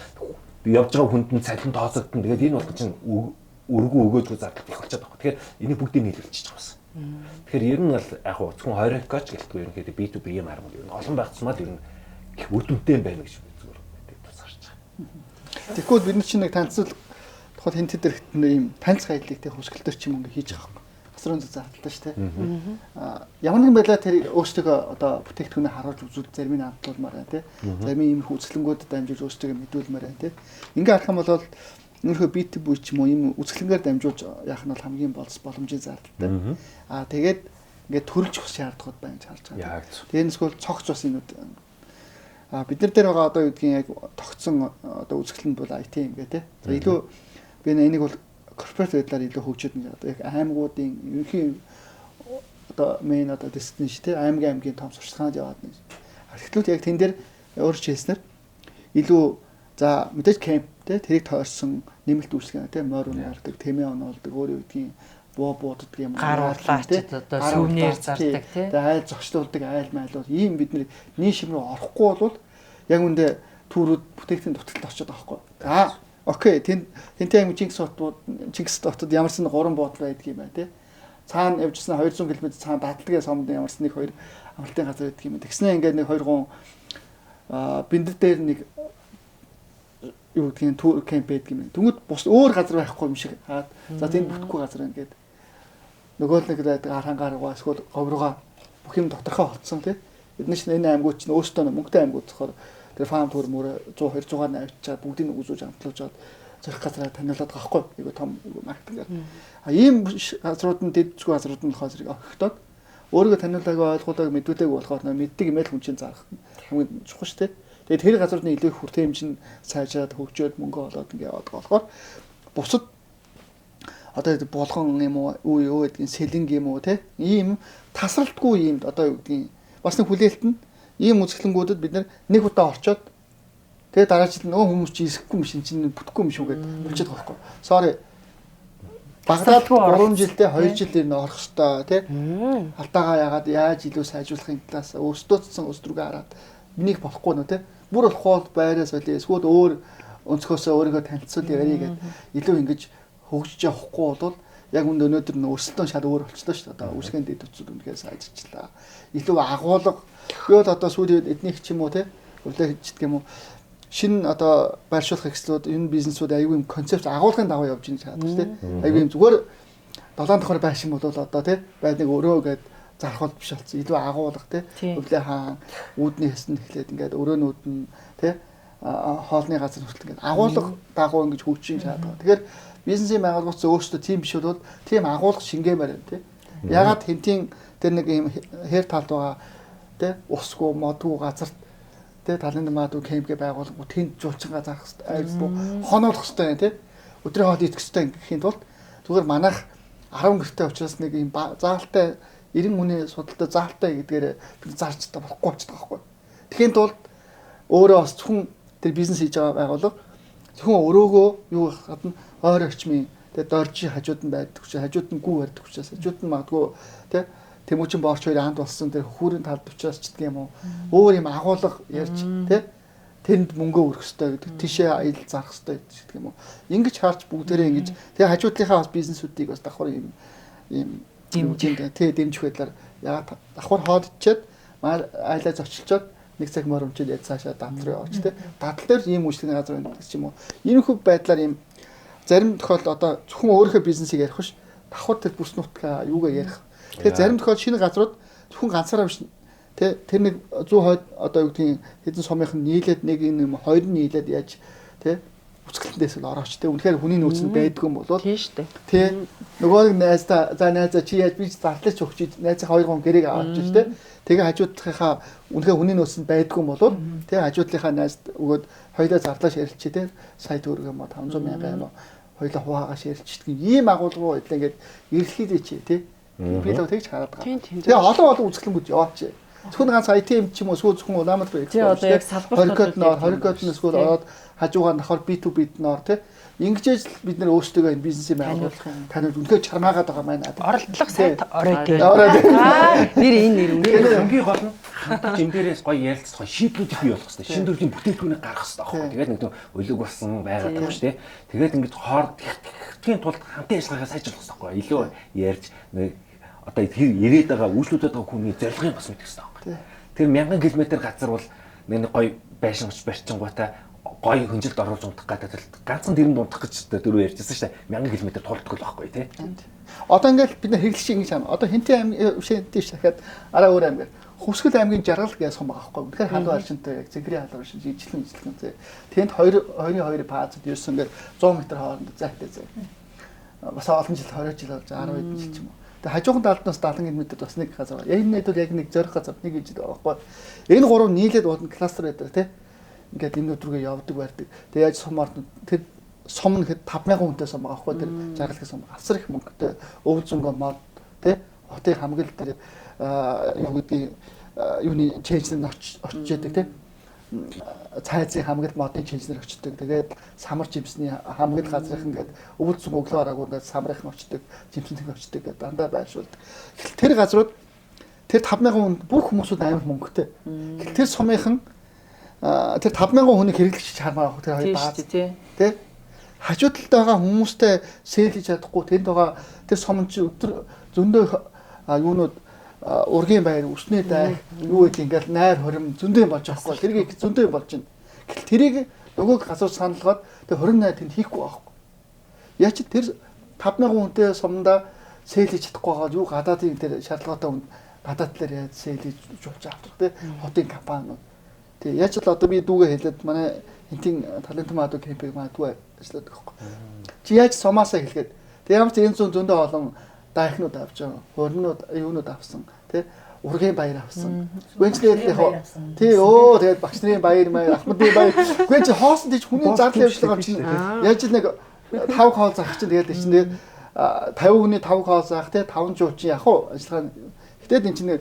явж байгаа хүнд нь цалин тооцогдсон. Тэгээд энэ бол чинь өргөө өгөөжгүй зардал их болчиход байгаа. Тэгэхээр энийг бүгдийг нийлүүлчих чаас. Тэгэхээр ер нь бол яг зөвхөн хоригкоч гэлтгүй ерөнхийдөө B2B юм арга юм. Олон байх тусмаа ер нь их үр дүнтэй байна гэж зүгээр тусгарч байгаа. Тэгэхгүй бид нар чинь нэг танилцуул тухайд хэн тэдэрхт ийм танилцах аяллыг те хөсгөлтөр ч юм ингээ хийж байгаа юм. Асрын зузаан хаталтай шүү дээ. Ямар нэгэн байдлаар тэр өөрсдөө одоо бүтээгдэхүүнээ харуулж үзүүл зарим нь амтлуулмаар байна те. Зарим ийм их үзэсгэлэнгүүдэд дамжуулж өөрсдөө мэдүүлмээр байна те. Ингээ харах юм бол нөрхөө B2B ч юм уу ийм үзэсгэлэнгээр дамжуулж яах нь бол хамгийн боломжийн зардалтай. Тэгээд ингээ төрөлж ус шаардлагууд байна гэж харж байгаа. Тэрнээс бол цогц бас энэ бид нар дээр байгаа одоо юу гэдгийг яг тогтсон одоо үзэсгэлэнд бол IT юм гээ те. За илүү би энийг бол корпорат байдлаар илүү хөгжөөд нэг одоо яг аймагуудын ерөнхий одоо main одоо destination те аймгийн том сурчлаганд яваад нэг архитектууд яг тэн дээр өөрч хэлснээр илүү за мэдээж camp те тэрийг тойрсон нэмэлт үйлчлэг те морь унаардаг тэмээ оноолдог өөр юу гэдгийг бууддаг юм гаруулаач одоо сүвнээр зардаг те айл зогшлуулдаг айл майлууд ийм бидний нийш рүү орохгүй бол яг үндэ түүрүүд бүтээгдэхүүн дутагт очиод байгаа байхгүй. Окей, тэнтэй аймаг Чингис хотод ямарсан 3 буудал байдаг юм байна тий. Цаана явжсан 200 км цаана дадлгийн сомд ямарсан нэг 2 амралтын газар байдаг юм. Тэгснээ ингээд нэг 2 гон биндэд дээр нэг юу гэдгийг тур кемп байдаг юм. Тэнгүүд бус өөр газар байхгүй юм шиг. За тэнд бүтэхгүй газар ингээд нөгөө л нэг хангаар эсвэл говрууга бүх юм тодорхой болцсон тий. Бид нар энэ аймагуд чинь өөрсдөө мөнгөтэй аймагуд болохоор тэр фарм тур мөр 100 200-аар навчаад бүгдийг үзүүлж амтлуулж зорих газараа таниулаад байгаа хгүй. Айгу том маркетингээр. Ийм газрууд нь дэдчгүй газрууд нь болохоор зэрэг огтод өөрийгөө таниулаагүй ойлгуулаагүй мэдүүлээгүй болохоор мэддэг юм л хүн чинь зарах хамгийн чухал шүү дээ. Тэгээд тэр газар нь илүү хүртээ хэмжин сайжраад хөгжөөд мөнгө олоод ингээ яваад болохоор бусад одоо болгон юм уу юу гэдгийг сэлэнг юм уу те ийм тасралтгүй ийм одоо юу гэдгийг бас нэг хүлээлт нь ийм үзэсгэлэнгүүдэд бид нэг удаа орчоод тэгээ дараа жил нөгөө хүмүүс чи ирэхгүй юм шин чинь бүтэхгүй юм шүү гэд болчиход байгаа байхгүй. Sorry. Багтаад 3 жилдээ 2 жил энэ орох хэвээр тий. Алдаагаа яагаад яаж илүү сайжруулахын талаас өөрсдөөцсөн өсдрүүгээ хараад минийх болохгүй нөө тий. Бүр болохгүй байраас болоо эсвэл өөр өнцгөөсөө өөрийгөө танилцуул ярий гэд илүү ингэж хөгжиж явахгүй бол яг өнөөдөр нь өрсөлдөөн шал өөр болчихлоо шүү дээ. Одоо үсгэн дэд үцүүд үнэхээр сайжирчлаа. Илүү агуулга би бол одоо сүүлийн эднийх ч юм уу тий. Өвлөө хийдэг юм уу шинэ одоо байршуулах хэвслүүд энэ бизнесүүд аюу юм концепт агуулгын дагуу явж байгаа шүү дээ. Аюу юм зүгээр 7 давхар байшин бол одоо тий байдныг өрөө гээд зархал биш болсон. Илүү агуулга тий өвлөө хаан үүдний хэсэнд эхлээд ингээд өрөөнүүд нь тий хоолны газар хүртэл ингээд агуулга дагуу ингэж хөгжиж чаддаг. Тэгэхээр бизнесийн байгууллагч өөрсдөө тийм биш бол тийм агуулга шингээмээр байна тий. Ягаад хинтийн тэр нэг юм хэр талд байгаа тий усгүй модгүй газар тэ талын маадуу кемпгээ байгуулах тэнд жуулчингаа заах хэрэгтэй хоноолох хэрэгтэй тий өдрийн хоол идэх хэрэгтэй гэхийн тулд зүгээр манайх 10 гэртэй учраас нэг юм заалтай 90 хүний судалтай заалтай гэдгээр бид зарч та болохгүй болчихдог байхгүй. Тэгэхийн тулд өөрөө бас зөвхөн тэр бизнес хийж байгаа байгууллага зөвхөн өрөөгөө юу гадна ойр орчмын тэ доржи хажууд нь байдаг учраас хажууд нь гүү барьдаг учраас хажууд нь магадгүй тэ Тэмүүчин Борч хоёрын ханд болсон тэр хүүрийн талд учраас ч гэдэг юм уу өөр юм агуулга ярьж тий тэнд мөнгө өрөх хэрэгтэй гэдэг тийшээ аялал зарах хэрэгтэй гэдэг юм уу ингэж харж бүгдээрээ ингэж тэгээ хажуудлынхаа бас бизнесүүдийг бас давхар юм дэмжих тий дэмжих байдлаар ягаад давхар хоодчихэд аялал зочилчоод нэг цаг моромчод яд цаашаа дадал руу яваач тий дадал дээр ийм үйлчлэгийн газар байна гэдэг ч юм уу энэ хөв байдлаар ийм зарим тохиолдолд одоо зөвхөн өөрийнхөө бизнесийг ярих биш давхар тэр бүс нутгаа юугаа ярих. Тэгээ зарим тохиолдолд шинэ газрууд зөвхөн ганцаараа биш тэр нэг 100 хойд одоо юу гэдгийг хэдэн сумынх нь нийлээд нэг юм хоёр нь нийлээд яаж тий үсгэлтэндээс л орооч тий үнэхээр хүний нөөц нь байдгүй юм болоо тий штэ тий нөгөө нэг найзаа за найзаа чи яаж би зарлаач өгч найзаа 2 гон гэрээг аваач тий тэгээ хажуудлынхаа үнэхээр хүний нөөц нь байдгүй юм болоо тий хажуудлынхаа найзд өгөөд хоёулаа зарлаа ширэлчээ тий сая төгрөг юм уу 500 мянга юм уу хоёулаа хуваагаа ширэлчдэг ийм агуулгуу байдлаа ингээд эрэлхийлээ чи тий би л тэгж хараад байгаа. Тэгээ олон үзэсгэлэнгүүд яваач. Зөвхөн ганц IT ч юм уу зөвхөн Улаанбаатар экспорт. Тэгээ одоо яг салбартууд хоригод эсвэл ороод хажуугаар давхар B2B ноор тий. Ингэж бид нэр өөрсдөө энэ бизнесийн байгууллага танил үнэхээр чармаагаад байгаа маань. Оролдлого сайт орой тий. Нэр энэ үнэхээр хамгийн гол нь хандаж энэ дээрээс гоё ярилцах шийдлүүдийг бий болох хэрэгтэй. Шинэ төрлийн бүтээгдэхүүнийг гаргах хэрэгтэй аахгүй. Тэгээд нэг өлөг болсон байгаад байгаа шүү дээ. Тэгээд ингэж хоорд тэгхийн тулд хамтын ажиллагаагаа сайжруулах хэрэгтэй аахгүй. Илүү ярьж нэг одоо ирээд байгаа үйлчлүүлээд байгаа хүний зорилгыг бас мэдэх хэрэгтэй байхгүй. Тэр 1000 км газар бол нэг гоё байшин ууч барьчингуудаа гоё хөнжилд оруулж унтах гэдэг ганцхан тэрэн дундах гэж дөрөв ярьжсэн шүү дээ. 1000 км тулддаг л байхгүй тий. Одоо ингээд бид нар хэрэглэж ингэж байна. Одоо Хинтэн аймгийн шахаад араа өөр аймгаар Хувьсгал аймгийн Жаргал гэж сум байгаа байхгүй. Тэгэхээр халуун аршинтай яг Зэгрийн халуун аршин ижилхэн зэ. Тэнд 2 баазад ерөөсөн ингээд 100 м хооронд зайтай зэ. Бас олон жил 20 жил болж 10 хэдэн жил ч юм уу. Тэгээ хажуухан талднаас 70 км бас нэг газар. Яг энэ бол яг нэг зорих газар нэг гэж байгаа байхгүй. Энэ гурав нийлээд ууданд кластер байдаг тий. Ингээд энэ өдрүүгээ явдаг барьдаг. Тэгээ яаж сумаар тэр сум нь хэд 5000 хүнтэй сум байгаа байхгүй. Тэр Жаргал гэх сум асар их мөнгөтэй өв зөнгөө мод тий. Хотын хамгаал дээр юу гэдгийг юуны чэйжнэр очиж яадаг тий. Цайзын хамгаал модын чэйжнэр очдог. Тэгээд самар жимсний хамгаал газрын ингээд өвөлцөн өглөө араагүй ингээд самрын очдог, жимсний очдог гэдэг дандаа байршуулдаг. Тэр газрууд тэр 5000 хүн бүх хүмүүсүүд амар мөнгөтэй. Тэр сумынхан тэр 5000 хүнийг хэрэглэж чармаа авах тэр хоёр бааз тий. Хажуу талд байгаа хүмүүстэй сэлж чадахгүй тэнд байгаа тэр сумч өдөр зөндөө юунууд ургийн байр өснөө дай юу гэдэг ингээл найр хорим зөндөө болж байгаа хгүй тэрийг зөндөө болж байна. Гэтэл тэрийг нөгөө газар саналгаад тэр 28 тэнд хийхгүй байхгүй. Яа чи тэр 5000 хүнтэй сумдаа сэлж чадахгүй байгаа юу гадаадын тэр шаардлагатай хүн гадаад талаар яаж сэлж жуулж авдаг те хотын компаниуд. Тэг яаж л одоо би дүүгээ хэлээд манай хинтийн талент маадуу кемпийг маадгүй ажилладаг байхгүй. Чи яаж сумаасаа хэлгээд тэг ямар ч энэ зөндөө олон дайхнууд авч байгаа. Хөрнүүд юунууд авсан. тий ургийн баяр авсан. Гүнжлээд яг тий тэгээд багш нарын баяр ахмадын баяр гүнж хоосон тийч хүний зардал явуулах чинь яаж нэг 5 хоол заах чинь тэгээд чинь тэгээд 50 хүний 5 хоол заах тий 5 жуу чинь яг уу ажиллагаа тэгээд эн чинь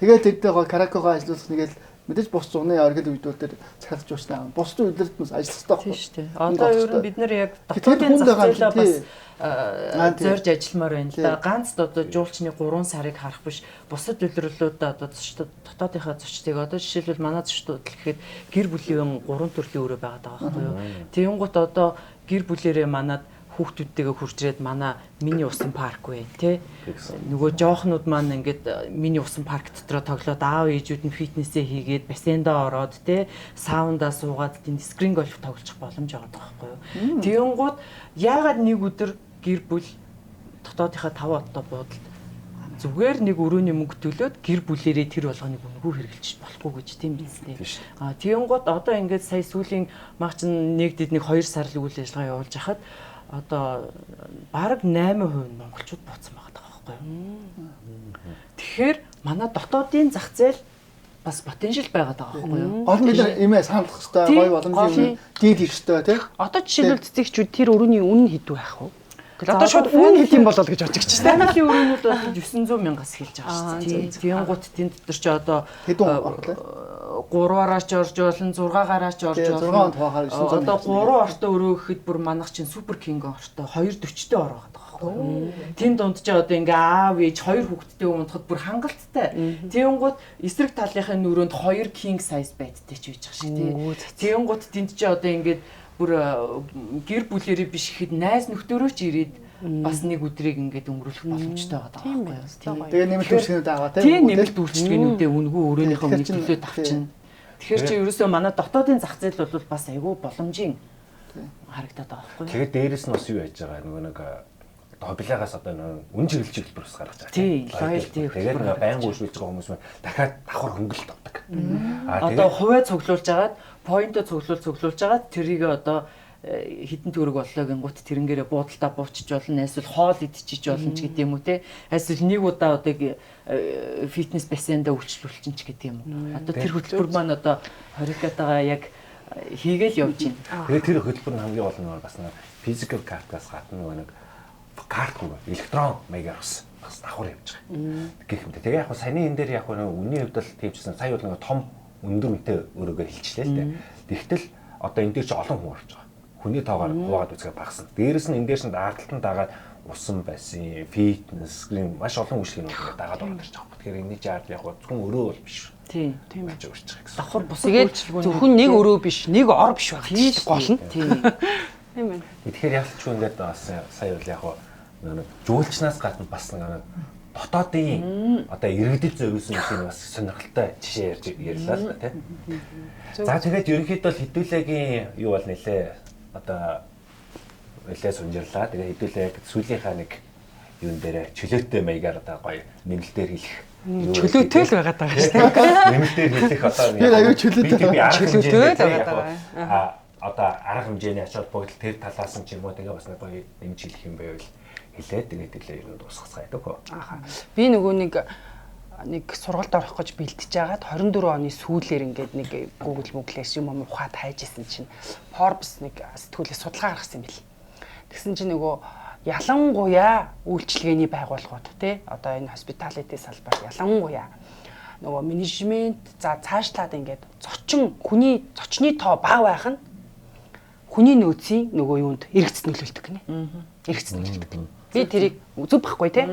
тэгээд тэдтэй каракого ажиллуулах нэгээл мэдээж бус зуны оргил үйдүүд дээр цахилж уушнаа. Бус үйлдэлд нь ажиллах хэрэгтэй. Тийм шүү дээ. Одоо ер нь бид нэр яг дотоодын зах зээлээ бас зорж ажилламаар байна л да. Ганц одоо жуулчны 3 сарыг харах биш. Бусад үйлрэлүүд одоо дотоодынхаа зочдыг одоо жишээлбэл манай зочдод гэхэд гэр бүлийн 3 төрлийн өрөө байгаа даа байхгүй юу. Тэнгуут одоо гэр бүлэрээ манад хүүхдүүдтэйгээ хурж ирээд манай мини усан парк вэ тий. Нөгөө жоохнууд маань ингээд мини усан парк дотроо тоглоод аав ээжүүд нь фитнесээ хийгээд бассейндаа ороод тий саундаа суугаад тийм скрин гольф тоглох боломж байгаа байхгүй юу. Тэнгууд яагаад нэг өдөр гэр бүл дотоодынхаа 5 отоо буудалд зүгээр нэг өрөөний мөнгө төлөөд гэр бүлэрээ тэр болгоныг өнгөө хэрэгжилж болохгүй гэж тийм биз дээ. Тэнгууд одоо ингээд сая сүүлийн мах чин нэг 2 сар л үйл ажиллагаа явуулж хахад одоо бараг 8% монголчууд бууцсан байгаа байхгүй юу. Тэгэхээр манай дотоодын зах зээл бас потенциал байгаа байхгүй юу. Олон бид эмээ сануулах хэрэгтэй, гоё боломжийн дийл хийх хэрэгтэй тий. Одоо жишээлбэл цэцэгчүүд тэр өрөөний үнэ хэд байх вэ? Тэгэл одоо шууд үнэ хэд юм болоо гэж бодож чинь. Family өрөөнүүд бол 900 мянгаас эхэлж байгаа шүү дээ. Тэнгуут тэнд дотор ч одоо 3-аараас ч орж болно, 6-аараас ч орж болно. 6 тухайгаар 900. Одоо 3 ортой өрөө гэхэд бүр манах чинь супер кинг ортой 240-тэй ороо байгаа байхгүй юу. Тэн дунд ч одоо ингээ аав ээж 2 хүүхэдтэй унтахад бүр хангалттай. Тэнгуут эсрэг талынхын өрөөнд 2 king size байдтай ч үйж байгаа шүү дээ. Тэнгуут тэнд ч одоо ингээд бүр гэр бүлэрээ биш гэхэд найз нөхдөөрөө ч ирээд бас нэг өдрийг ингээд өнгөрүүлэх боломжтой байгаа байхгүй юу. Тэгээ нэмэлт үйлчлэгнүүд аваа тийм нэмэлт үйлчлэгнүүдээ үнгүү өрөөнийхөө төлөөд авчин. Тэгэхээр чи ерөөсөө манай дотоодын зах зээл бол бас айгүй боломжийн харагдаад байгаа байхгүй юу. Тэгээд дээрэс нь бас юу яаж байгаа нөгөө нэг хоббилаагаас одоо үн чиглэлчил бас гаргаж байгаа. Тийм, лоялти. Тэгээд нэг байнга үйлчлүүлж байгаа хүмүүс маань дахиад давхар хөнгөлөлт авдаг. Одоо хувиа цуглуулж агаад, поинто цуглуулж агаад тэрийг одоо хитэн төгрөг боллоо гингут тэрэнгээрээ буудалтаа буучиж болно, эсвэл хоол идчихэж болно ч гэдэг юм уу те. Эсвэл нэг удаа одоо фитнес бассейндаа үйлчлүүлчин ч гэдэг юм уу. Одоо тэр хөтөлбөр маань одоо хоригатагаа яг хийгээл явж байна. Тэгээд тэр хөтөлбөр нь хамгийн гол нь бас нэг физикал картаас гадна нэг карт нэг электрон маягаар бас давхар явж байгаа. Гэх мэт. Тэгээ яг саяны энэ дээр яг үнийн хувьд л тиймчсэн. Сая бол нэг том өндөр үнэтэй өрөөгөө хэлчихлээ л дээ. Тэгтэл одоо энэ дээр ч олон хүн орж байгаа. Хүний тоогоор хуваагаад үзэхэд багасна. Дээрээс нь энэ дээр чинь дааталтан дагаад усан байсан, фитнес, маш олон үйлчлэгнүүд дагаад ороод ирж байгаа. Тэгэхээр энэ чинь яг зөвхөн өрөө бол биш. Тийм байж өөрч байгаа гэсэн. Давхар бусад үйлчлэгүүд зөвхөн нэг өрөө биш, нэг ор биш байх тийм гол нь. Тийм. Тийм байна. Тэгэхээр ялчгүй ингээд бас сая бол яг нэг жуулчнаас гадна бас нэг дотоодын одоо иргэдэд зориулсан юм бас сонирхолтой жишээ ярьлаа л да тийм. За тэгээд ерөнхийдөө хэдүүлээгийн юу бол нэлээ одоо нэлээ сунжирлаа. Тэгээд хэдүүлээ яг сүүлийнхаа нэг юун дээр чөлөөтэй маягаар одоо гоё нэмэлтээр хэлэх чөлөөтэй л байгаад байгаа шүү дээ. нэмэлтээр хэлэх одоо чөлөөтэй л байгаад байгаа. Одоо арга хэмжээний ач холбогдол тэр талаас нь ч юм уу тэгээ бас нэг гоё нэмж хэлэх юм байвал хэлээд тэгээд хэлээ юу дуусгацгаа гэдэг хөө. Ааха. Би нөгөө нэг сургалт орох гэж бэлтэж байгаад 24 оны сүүлээр ингээд нэг Google Mobile-ээс юм ухаад хайж исэн чинь Forbes нэг сэтгүүлээс судалгаа гаргасан юм бэл. Тэгсэн чинь нөгөө ялангуяа үйлчлэгээний байгууллагууд тий одоо энэ hospitality салбар ялангуяа нөгөө менежмент за цаашлаад ингээд зочны тоо бага байх нь хүний нөөцийн нөгөө юунд эргэцэд нөлөөлдөг гинэ. Эргэцэд нөлөөлдөг. Би тэрийг зүг байхгүй тий.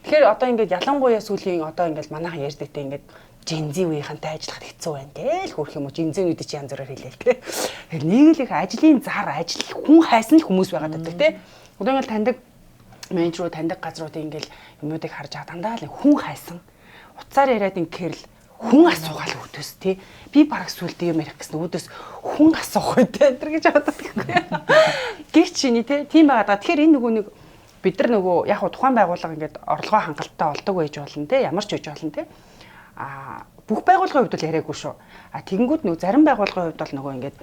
Тэгэхээр одоо ингээд ялангуяа сүүлийн одоо ингээд манайхан ярьдагтай ингээд Жинзи үеийнхэнтэй ажиллахад хэцүү байна гээл хөрх юм уу жинзэнүүд чи янз бүрээр хэлээл тий. Тэгэхээр нэг л их ажлын зар ажил хүн хайсан л хүмүүс байгаад байдаг тий. Одоо ингээд таньдаг менежерүүд таньдаг газруудын ингээд юмнуудыг харж байгаа дандаа л хүн хайсан. Уцаар яриад ингээд л хүн асуугаал өөдөөс тий. Би бараг сүултээ юм ярих гэсэн өөдөөс хүн асуух үедээ энэ гэж боддог байхгүй. Гэх чиний тий. Тийм байгаад. Тэгэхээр энэ нөгөө нэг бид нар нөгөө яг тухайн байгууллага ингээд орлогоо хангалттай олдог байж болно те ямар ч үеж болно те бүх байгууллагын хувьд бол яриаггүй шүү тэгэнгүүт нөгөө зарим байгууллагын хувьд бол нөгөө ингээд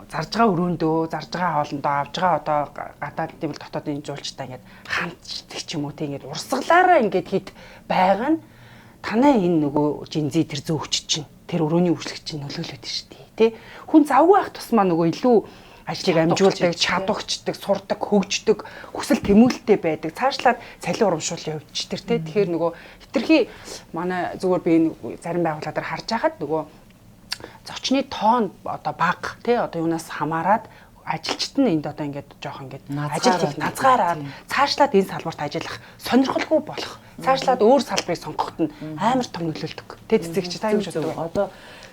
зарж байгаа өрөөндөө зарж байгаа хоолндоо авж байгаа одоо гадаад тийм л дотоодын жуулчтай ингээд хамтдаг ч юм уу те ингээд урсгалаараа ингээд хит байгаа нь танаа энэ нөгөө жинзи тэр зөөгч чинь тэр өрөөний үйлчлэг чинь нөлөөлөд байна шүү дээ. Тэ хүн завгүй байх тусмаа нөгөө илүү ажлыг амжуулдаг, чадварчдаг, сурдаг, хөгждөг, хүсэл тэмүүлэлтэй байдаг. Цаашлаад цалин урамшууллын хувьд ч тэр тэ тэгэхээр нөгөө хитрхи манай зүгээр би энэ зарим байгууллагаар харж байхад нөгөө зочны тоон одоо бага тий одоо юунаас хамаарад ажилчид нь энд одоо ингээд жоох ингээд ажил хийх назгаараад цаашлаад энэ салбарт ажиллах сонирхолгүй болох. Цаашлаад өөр салбарыг сонгоход нь амар том нөлөөлдөг. Тэ цэцэгч та юу гэж боддог вэ? Одоо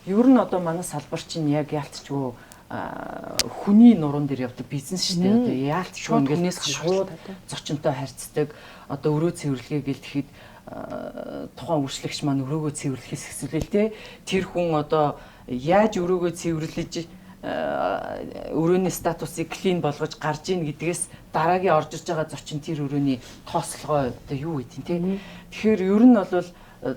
ер нь одоо манай салбар чинь яг яалтчгүй хүний нуруунд дээр явдаг бизнес шүү дээ. Одоо яалтчгүй ингээд шууд зочинтой харьцдаг. Одоо өрөө цэвэрлэгээ гэлтэхэд тухайн үйлчлэгч маань өрөөгөө цэвэрлэхээс хэсвэлээ те. Тэр хүн одоо яаж өрөөгөө цэвэрлэж өрөөний статусыг клин болгож гарж ийн гэдгээс дараагийн орж ирж байгаа зочин тэр өрөөний тоослогоо одоо юу гэдэг те. Тэгэхээр ер нь бол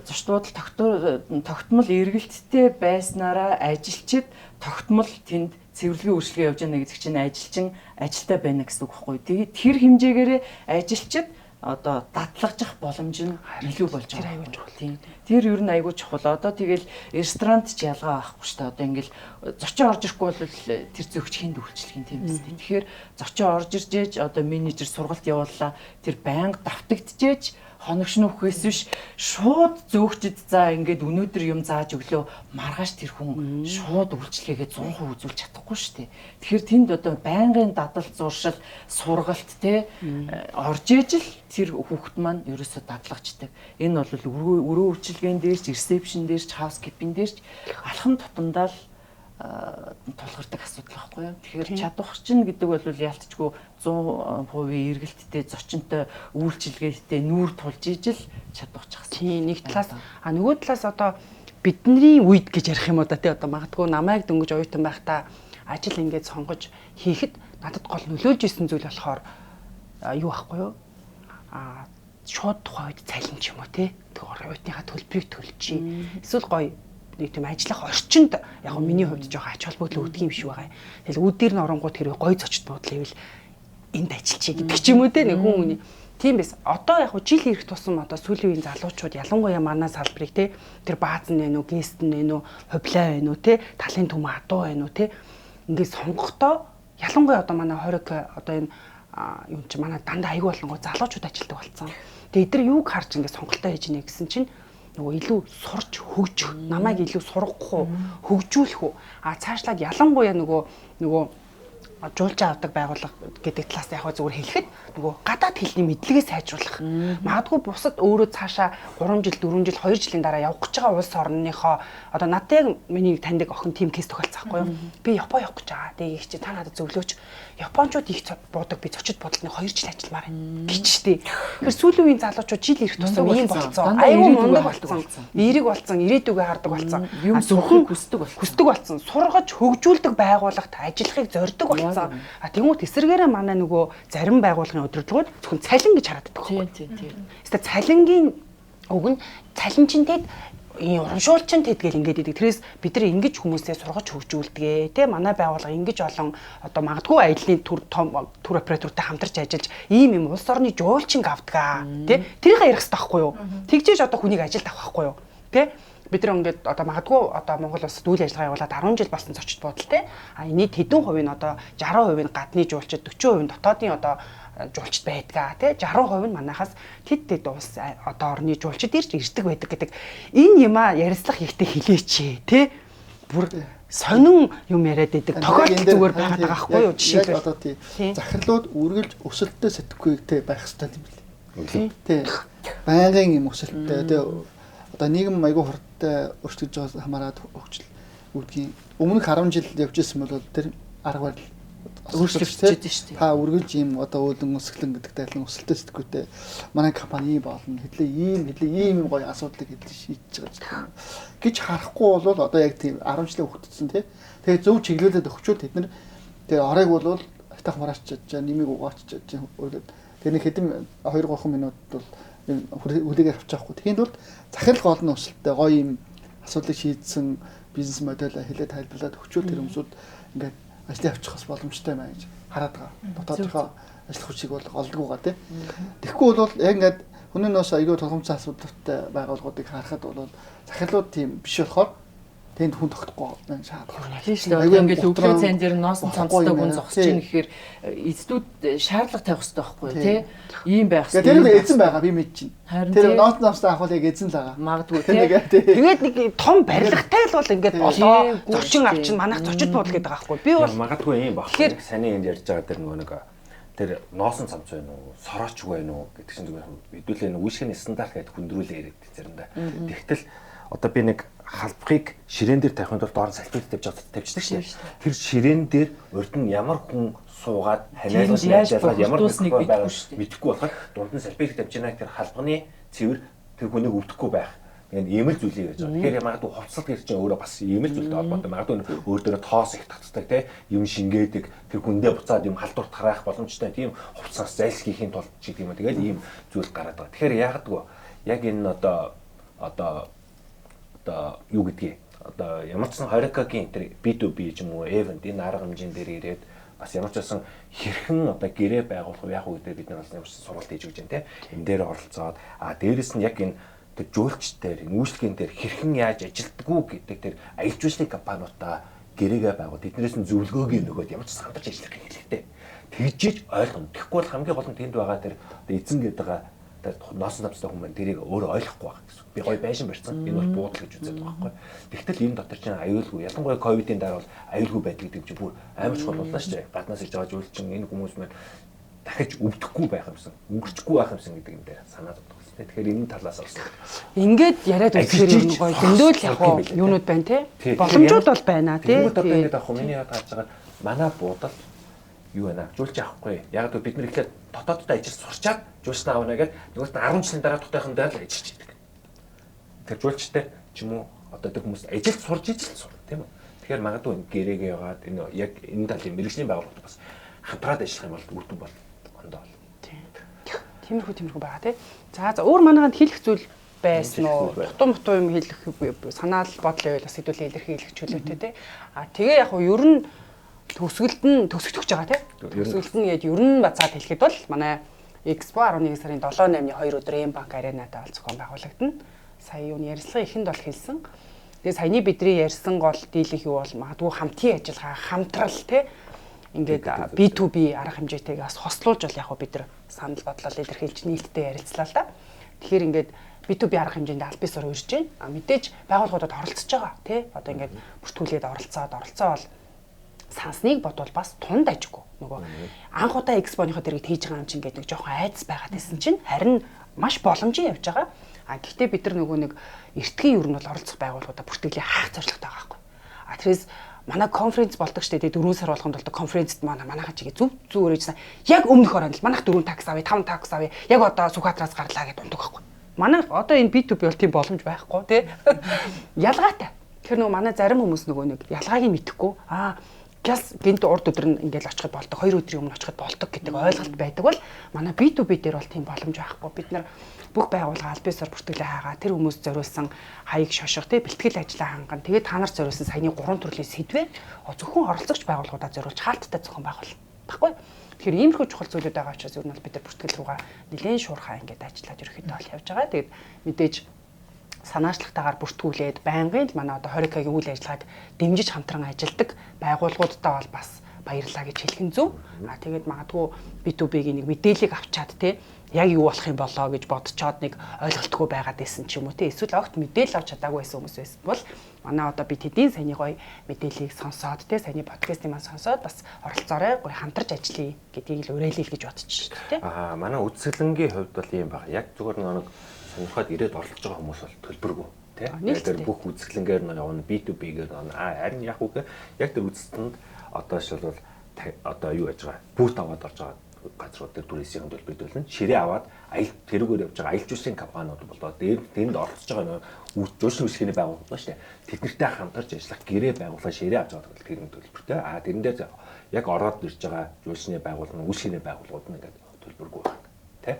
зочдууд тогтмол эргэлттэй байснараа ажилчид тогтмол тэнд цэвэрлэгийн үйлчлэгээ явж байгаа гэдэг чинь ажилчин ажилтаа байна гэсэн үг байхгүй. Тэгээд тэр хэмжээгээрээ ажилчид одоо дадлагжих боломж нь илүү болж байгаа аюул чухал тийм. Тэр ер нь аюул чухал. Одоо тэгэл ресторанд ч ялгаа байхгүй шүү дээ. Одоо ингээл зочин орж ирэхгүй бол тэр зөөгч хинд үйлчлэх юм тийм биз дээ. Тэгэхээр зочин орж ирж ээж одоо менежер сургалт явууллаа. Тэр байнга давтагдчихэж хоногш нүхээс биш шууд зөөгчд за ингээд өнөөдөр юм зааж өглөө маргааш тэр хүн шууд үйлчлэгээ 100% үзүүлж чадахгүй шүү дээ. Тэгэхээр тэнд одоо байнгын дадал зуршил сургалт те орж ижил тэр хүүхэд маань ерөөсөө дадлагчдаг. Энэ бол өрөө үйлчлэгээнд дээрч ресепшн дээрч хаускипинг дээрч алхам тутамдаа л тулгардаг асуудал байхгүй юу. Тэгэхээр чадварчин гэдэг бол яалтчгүй 100% эргэлттэй зочинтой үйлчилгээтэй нүүр тулж ижил чадварч хас. Тийм нэг талаас нөгөө талаас одоо бидний үед гэж ярих юм уу да тий одоо магадгүй намайг дөнгөж оюутан байхдаа ажил ингээд сонгож хийхэд надад гол нөлөөлж исэн зүйл болохоор юу байхгүй юу шууд тухайн үед цалин ч юм уу тий тэр оюутныхаа төлбөрийг төлчихье. Эсвэл гоё нэг тийм ажиллах орчинд яг миний хувьд жоохон ач холбогдол үүдг юм шиг байгаа. Тэгэл үүдээр нь оронгууд тэр гоё зочд буудлын энд ажиллачээ гэдэг ч юм уу те нэг хүн тийм биш. Одоо яг жил ирэх тусам одоо сүүлийн үеийн залуучууд ялангуяа манай салбарыг те тэр баазн нэ нүү, гест нэ нүү, хувлаа байна уу те талын түм адуу байна уу те ингээд сонгохдоо ялангуяа одоо манай хориг одоо энэ юм чи манай дандаа аягүй болонгоо залуучууд ажилдаг болсон. Тэгээ эдгээр юуг харж ингээд сонголтоо хийж ийнэ гэсэн чинь нөгөө илүү сурч хөгжих, намайг илүү сургах уу, хөгжүүлэх үү. Цаашлаад ялангуяа нөгөө жуулж авдаг байгууллага гэдэг талаас яг зүгээр хэлэхэд нөгөө гадаад хэлний мэдлэгээ сайжруулах. Магадгүй бусад өөрөө цаашаа 3 жил, 4 жил, 2 жилийн дараа явах гэж байгаа улс орныхоо одоо надад миний таньдаг охин тим кейс тохиолцохгүй юу? Би Япон явах гэж байгаа. Тэгээ их чи та надад зөвлөөч. Японочууд их буудаг би зочид бодлоны 2 жил ажилламаар байна гэж штий. Тэгэхээр сүүлийн үеийн залуучууд жил ирэх тусам ийм болцсон. Аюу мундаг болцсон. Эерэг болцсон, ирээдүгээ хардаг болцсон. Юм зөвхөн хүсдэг болцсон. Сургаж хөгжүүлдэг байгууллагт ажиллахыг зорддог болцсон. Тэгмүүд эсэргээрээ манай нөгөө зарим байгууллагын удирдлагууд зөвхөн цалин гэж хараад байдаг. Тийм. Эсвэл цалингийн уг нь цалин чинь тэд урамшуулчин тэдгээл ингээд идэг. Тэрээс бид нар ингэж хүмүүсээ сургаж хөгжүүлдэг. Тэ манай байгууллага ингэж олон одоо магадгүй аяллаа тур оператортай хамтарч ажиллаж ийм юм улс орны жуулчинг авдаг. Тэ тэрийг ярих хэрэгтэй байхгүй юу? Тэгжээж одоо хүнийг ажилд авах байхгүй юу? Тэ бид нар ингээд одоо магадгүй одоо Монгол улсад үйл ажиллагаа явуулаад 10 жил болсон зочид буудалтай. Эний хэдэн хувийн одоо 60% нь гадны жуулчид, 40% нь дотоодын одоо жуулчд байдгаа тий 60% нь манайхаас тэд улс одоо орны жуулчид ирдэг байдаг гэдэг энэ юма ярилцлах ихтэй хилээч тий бүр сонин юм яриад байдаг тохиолдол зүгээр байгаад байгаа байхгүй юу жишээлбэл одоо тий захирлууд үргэлж өсөлттэй сэтгэхүйтэй байх хэрэгтэй юм билээ тий байнгын юм өсөлттэй тий одоо нийгэм аягүй хурдтай өөрчлөж байгаа хамаарат хөгжил үүдгийн өмнөх 10 жил явж исэн бол тэр арга барил өөрчлөгдөж дээ шүү дээ. Та үргэлж ийм одоо үүлэн өсгөлэн гэдэгтэй адилхан өсөлттэй сэтгэвтэй манай компани болно. Хэдlээ ийм гоё асуудлыг шийдэж байгаа гэж харахгүй бол одоо яг тийм 10 жилийн хөгжсөн тий. Тэгээ зөв чиглүүлээд өгчүүл тэд нар тэгээ оройг бол атах мараач нэмийг угаачж тэгээ нэг хэдэн 2-3 минут бол хүлээгээ авчих واخгүй. Тэгэхэд бол захирал гол нь өсөлттэй гоё ийм асуудлыг шийдсэн бизнес модель хэлээд тайлбарлаад өгчүүл тэр хүмүүсүүд ингээд ажил авчих бас боломжтой байна гэж хараад байгаа. Дотоодынхоо ажил хүчийг бол олдгоогаа тий. Тэгэхгүй бол яг ингээд Өнөө нь бас айгүй тулгымцсан асуудалтай байгууллагуудыг харахад бол захирлууд тийм биш болохоор тэнд хүн тогтохгүй байна шаардлага. Тийм шүү дээ. Ингээл өглөө цайн дээр ноосон цамцтай хүн зогсож ийн гэхээр эцдүүд шаардлага тавих хэрэгтэй байхгүй тий. Ийм байх хэрэгтэй. Тэр эзэн байгаа би мэд чинь. Тэр ноос намстай авах яг эзэн л байгаа. Магадгүй тий. Тэгээд нэг том барилгатай л бол ингээд болоо зочин авчин манайх зочид буудал гэдэг байгаа байхгүй. Би бол магадгүй ийм баг. Саний энд ярьж байгаа тэр нэг тэр ноосон цамц байна уу, сорооч байна уу гэдэг чинь зүгээр хэдүүлээ нэг үүсгэний стандарт гэдэг хүндрүүлээ яриад заримдаа. Тэгтэл одоо би нэг халбахыг ширээн дээр тавихын тулд доор салбарт тавьчихдаг шүү дээ. Тэр ширээн дээр урд нь ямар хүн суугаад ханиалгаж яаж ямар микрофон байгааг мэдэхгүй болохоор дунд нь салбарт тавьж байгаа тэр халбагны цэвэр тэр хүнийг өвдөхгүй байх. Тэгээд ийм л зүйлийг ярьж байгаа. Тэгэхээр магадгүй хувцас гэж чинь өөрөө бас ийм л зүйлтэй холбоотой. Магадгүй өөр дөрөө тоос их татдаг те юм шингээдэг тэр хүндээ буцаад юм халдварт хараах боломжтой тийм хувцас зайлсхийхийн тулд ч гэдэг юм. Тэгээд ийм зүйл гараад байгаа. Тэгэхээр яагаад яг энэ одоо юу гэдгийг одоо ямар ч сан хорикагийн тэр B2B ч юм уу event энэ арга хэмжээнд дээр ирээд бас ямар ч байсан хэрхэн одоо гэрээ байгуулах яах вэ гэдэг бид нар бас ямар ч сургалт хийж өгч байна те энэ дээр оролцоод дээрэс нь яг энэ тэр жуулчд дээр үйлчлэгэн дээр хэрхэн яаж ажилтдаггүй гэдэг тэр аялал жуулчлалын компаниудаа гэрээгээ байгуул тэднээс нь зөвлөгөөг нөгөөд ямар ч хамтарч ажиллах хэрэгтэй. Тэгжиж ойлгоно. Тэгэхгүй бол хамгийн гол нь тэнд байгаа тэр эзэн гэдэг носон намстай хүмүүс тэрийг өөрөө ойлгохгүй байгаа гэсэн. Би гоё байшин барьсан. Энэ бол буудал гэж үздэг байгаа байхгүй. Тэгтэл энэ дотор чинь аюулгүй. Ялангуяа ковидын дараа бол аюулгүй байдаг гэдэг чинь бүр амар чухал боллоо шүү дээ. Гаднаас ирж байгаа жуулчин энэ хүмүүс маань дахиж өвдөхгүй байх юмсан, өнгөрчихгүй байх юмсан гэдэг юм дээр санаад байна. Тэгэхээр энэ талаас бас ингээд яриад үзэхээр юм гоё дэндүүл яг юунууд байна те. Боломжууд бол байна те. Тэгээд одоо ингээд авах миний хаад харж байгаа манай буудал юу байна? Жуулч авахгүй. Яг л бид нар ихлээр дотооддоо ажил сурчаад жуулчтай авна гэдэг. Нэгээс 10 жилийн дараа дотоохын дээр л ажиллаж байдаг. Тэр жуулчтай ч юм уу одоо тэр хүмүүс ажилд сурж ижил сур тийм үү? Тэгэхээр магадгүй гэрээгээ яваад энэ яг энэ талын мэрэгжлийн байгууллагууд бас хамтраад ажиллах юм бол үр дүн бол ондоо бол. Тиймэрхүү байгаа тий. За өөр манайханд хэлэх зүйл байсан уу? Дутуу юм хэлэх санаал бодлоо байл бас хэдүүлээ илэрхийлэх чөлөөтэй тий. Тэгээ яг юу ер нь төсгөлд нь төсөгдөж байгаа тий. Төсгөлд нь яг ер нь бацаад хэлэхэд бол манай Expo 11 сарын 7-8-ны 2 өдөр М-банк аренадаа бол зохион байгуулагдана. Сая юуны ярилцлагын эхэнд бол хэлсэн. Тэгээ саяны бидний ярьсан гол дийлэх юу бол магадгүй хамтын ажиллагаа, хамтрал тий. Ингээд B2B арга хэмжээтэйг бас хослуулж бол яг бид нар санал бодлоо илэрхийлж нийтдээ ярилцлаа л да. Тэгэхээр ингээд B2B арга хэмжээнд аль бис ор өрж байна. Мэдээж байгууллагуудад оролцож байгаа тий. Одоо ингээд бүртгүүлээд оролцоо бол сансныг бодвол бас тунд ажиггүй. Нөгөө анх удаа Экспоныхоо дэргийг хийж байгаа юм чинь гэдэг нэг жоохон айдас байгаад байсан чинь харин маш боломжийн явж байгаа. Гэхдээ бид нар нөгөө нэг эртгийн юу нь бол оролцох байгууллагуудаа бүртгэлээ хаах зорилготой байгаа байхгүй. Тэрээс манай конференц болдог штэ тэгээ 4 сар болгонд болдог конференцд манайхаа чигээ зүв өөрөөжсэн. Яг өмнөх ороонд л манайх 4 такс авъя, 5 такс авъя. Яг одоо Сүхбаатараас гарлаа гэдээ ундаг байхгүй. Манай одоо энэ B2B бол тийм боломж байхгүй тий. Ялгаатай. Тэр нөгөө манай зарим хүмүүс нөгөө нэг ялгааг нь мэдэхгүй. Гяс гинт урд өдөр нь ингээл очиход болдог, 2 өдрийн өмнө очиход болдог гэдэг ойлголт байдаг бол манай B2B дээр бол тийм боломж байхгүй. Бид нар бүх байгууллага аль биесээр бүртгэлээ хаагаа тэр хүмүүс зориулсан хаяг шошго тий бэлтгэл ажиллаа хангана. Тэгээд та нарт зориулсан саяны 3 төрлийн сэдвээ зөвхөн оролцогч байгууллагуудаа зориулж хаалттай зохион байгуул. Баггүй. Тэгэхээр иймэрхүү чухал зүйлүүд байгаа учраас ер нь бол бид нар бүртгэл рүүгээ нэлээд шуурхаа ингээд ажиллаад ерөөхдөө бол явж байгаа. Тэгээд мэдээж санаачлагтайгаар бүртгүүлээд байнгын л манай одоо хорикагийн үйл ажиллагааг дэмжиж хамтран ажилладаг байгууллагуудтай бол бас баярлалаа гэж хэлэх нь зөв. Тэгээд магадгүй B2B-гийн нэг мэдээллийг авчаад те яг юу болох юм болоо гэж бодцоод нэг ойлголтгүй байгаад байсан ч юм уу те эсвэл огт мэдээлэл авч чадаагүй байсан хүмүүс байсан бол манай одоо би тэдийн саяны гоё мэдээллийг сонсоод те саяны подкастыг маань сонсоод бас оролцоорой гоё хамтарч ажиллая гэдгийг л уриалъя гэж бодчих те. Манай үсгэлэнгийн хувьд бол ийм баг. Яг зүгээр нэг сонирхоод ирээд оролцож байгаа хүмүүс бол төлбөргүй тий. Тэр бүх үзэсгэлэнгээр нь явна B2B-гээр нь харин яг үгүй яг тэр үзэсгэлэнд одоо шилбэл одоо юу яаж байгаа бүүт аваад орж байгаа газрууд дээр туризмын төлбөрдүүлнэ ширээ аваад тэрүүгээр явж байгаа аялал жуулчлалын компаниуд болоод тэнд оролцож байгаа жуулчлалын үйлчлэгээний байгууллагууд ба штэ тэднэртэй хамтарч ажиллах гэрээ байгууллага ширээ авч байгаа тэрний төлбөртэй тэрэн дээр яг ороод ирж байгаа жуулчлалын байгууллага үйлчлэгээний байгууллагууд нь ингээд төлбөргүй байна тий.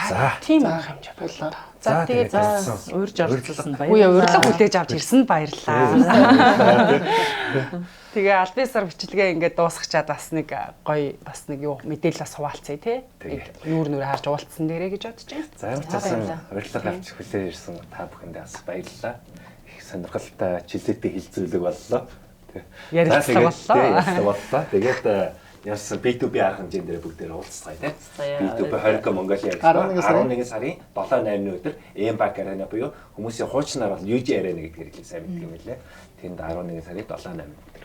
За. Тийм За, арга хэмжээ тулаа. боллоо. За тэгээ за тэгсэн. урьж оролцсон Үгүй баярлалаа. урилга хүлээж авч ирсэн баярлаа. Тэгээ альбисар бичлэгээ ингээд дуусгачаад бас нэг гоё бас нэг юу мэдээлэл бас хуваалцъя тий. Нүүр харж уулцсан дээрээ гэж бодож байна. За явцсан урилга авч хүлээж ирсэн та бүхэндээ бас баярлалаа. Их сонирхолтой чөлөөтэй хилцүүлэг боллоо. Ярилцлага боллоо. Ярилцлага боллоо. Тэгээд яасан B2B арга хэмжээнд дээр бүгдээр уулзцгаая тий. B2B Хорика Монголын 11 сарын 7-8-ны өдөр Эмбак Арена буюу хүмүүсийн хуучнаар бол UG Arena гэдгээр их сайн мэддэг юм лээ. Тэнд 11 сарын 7-8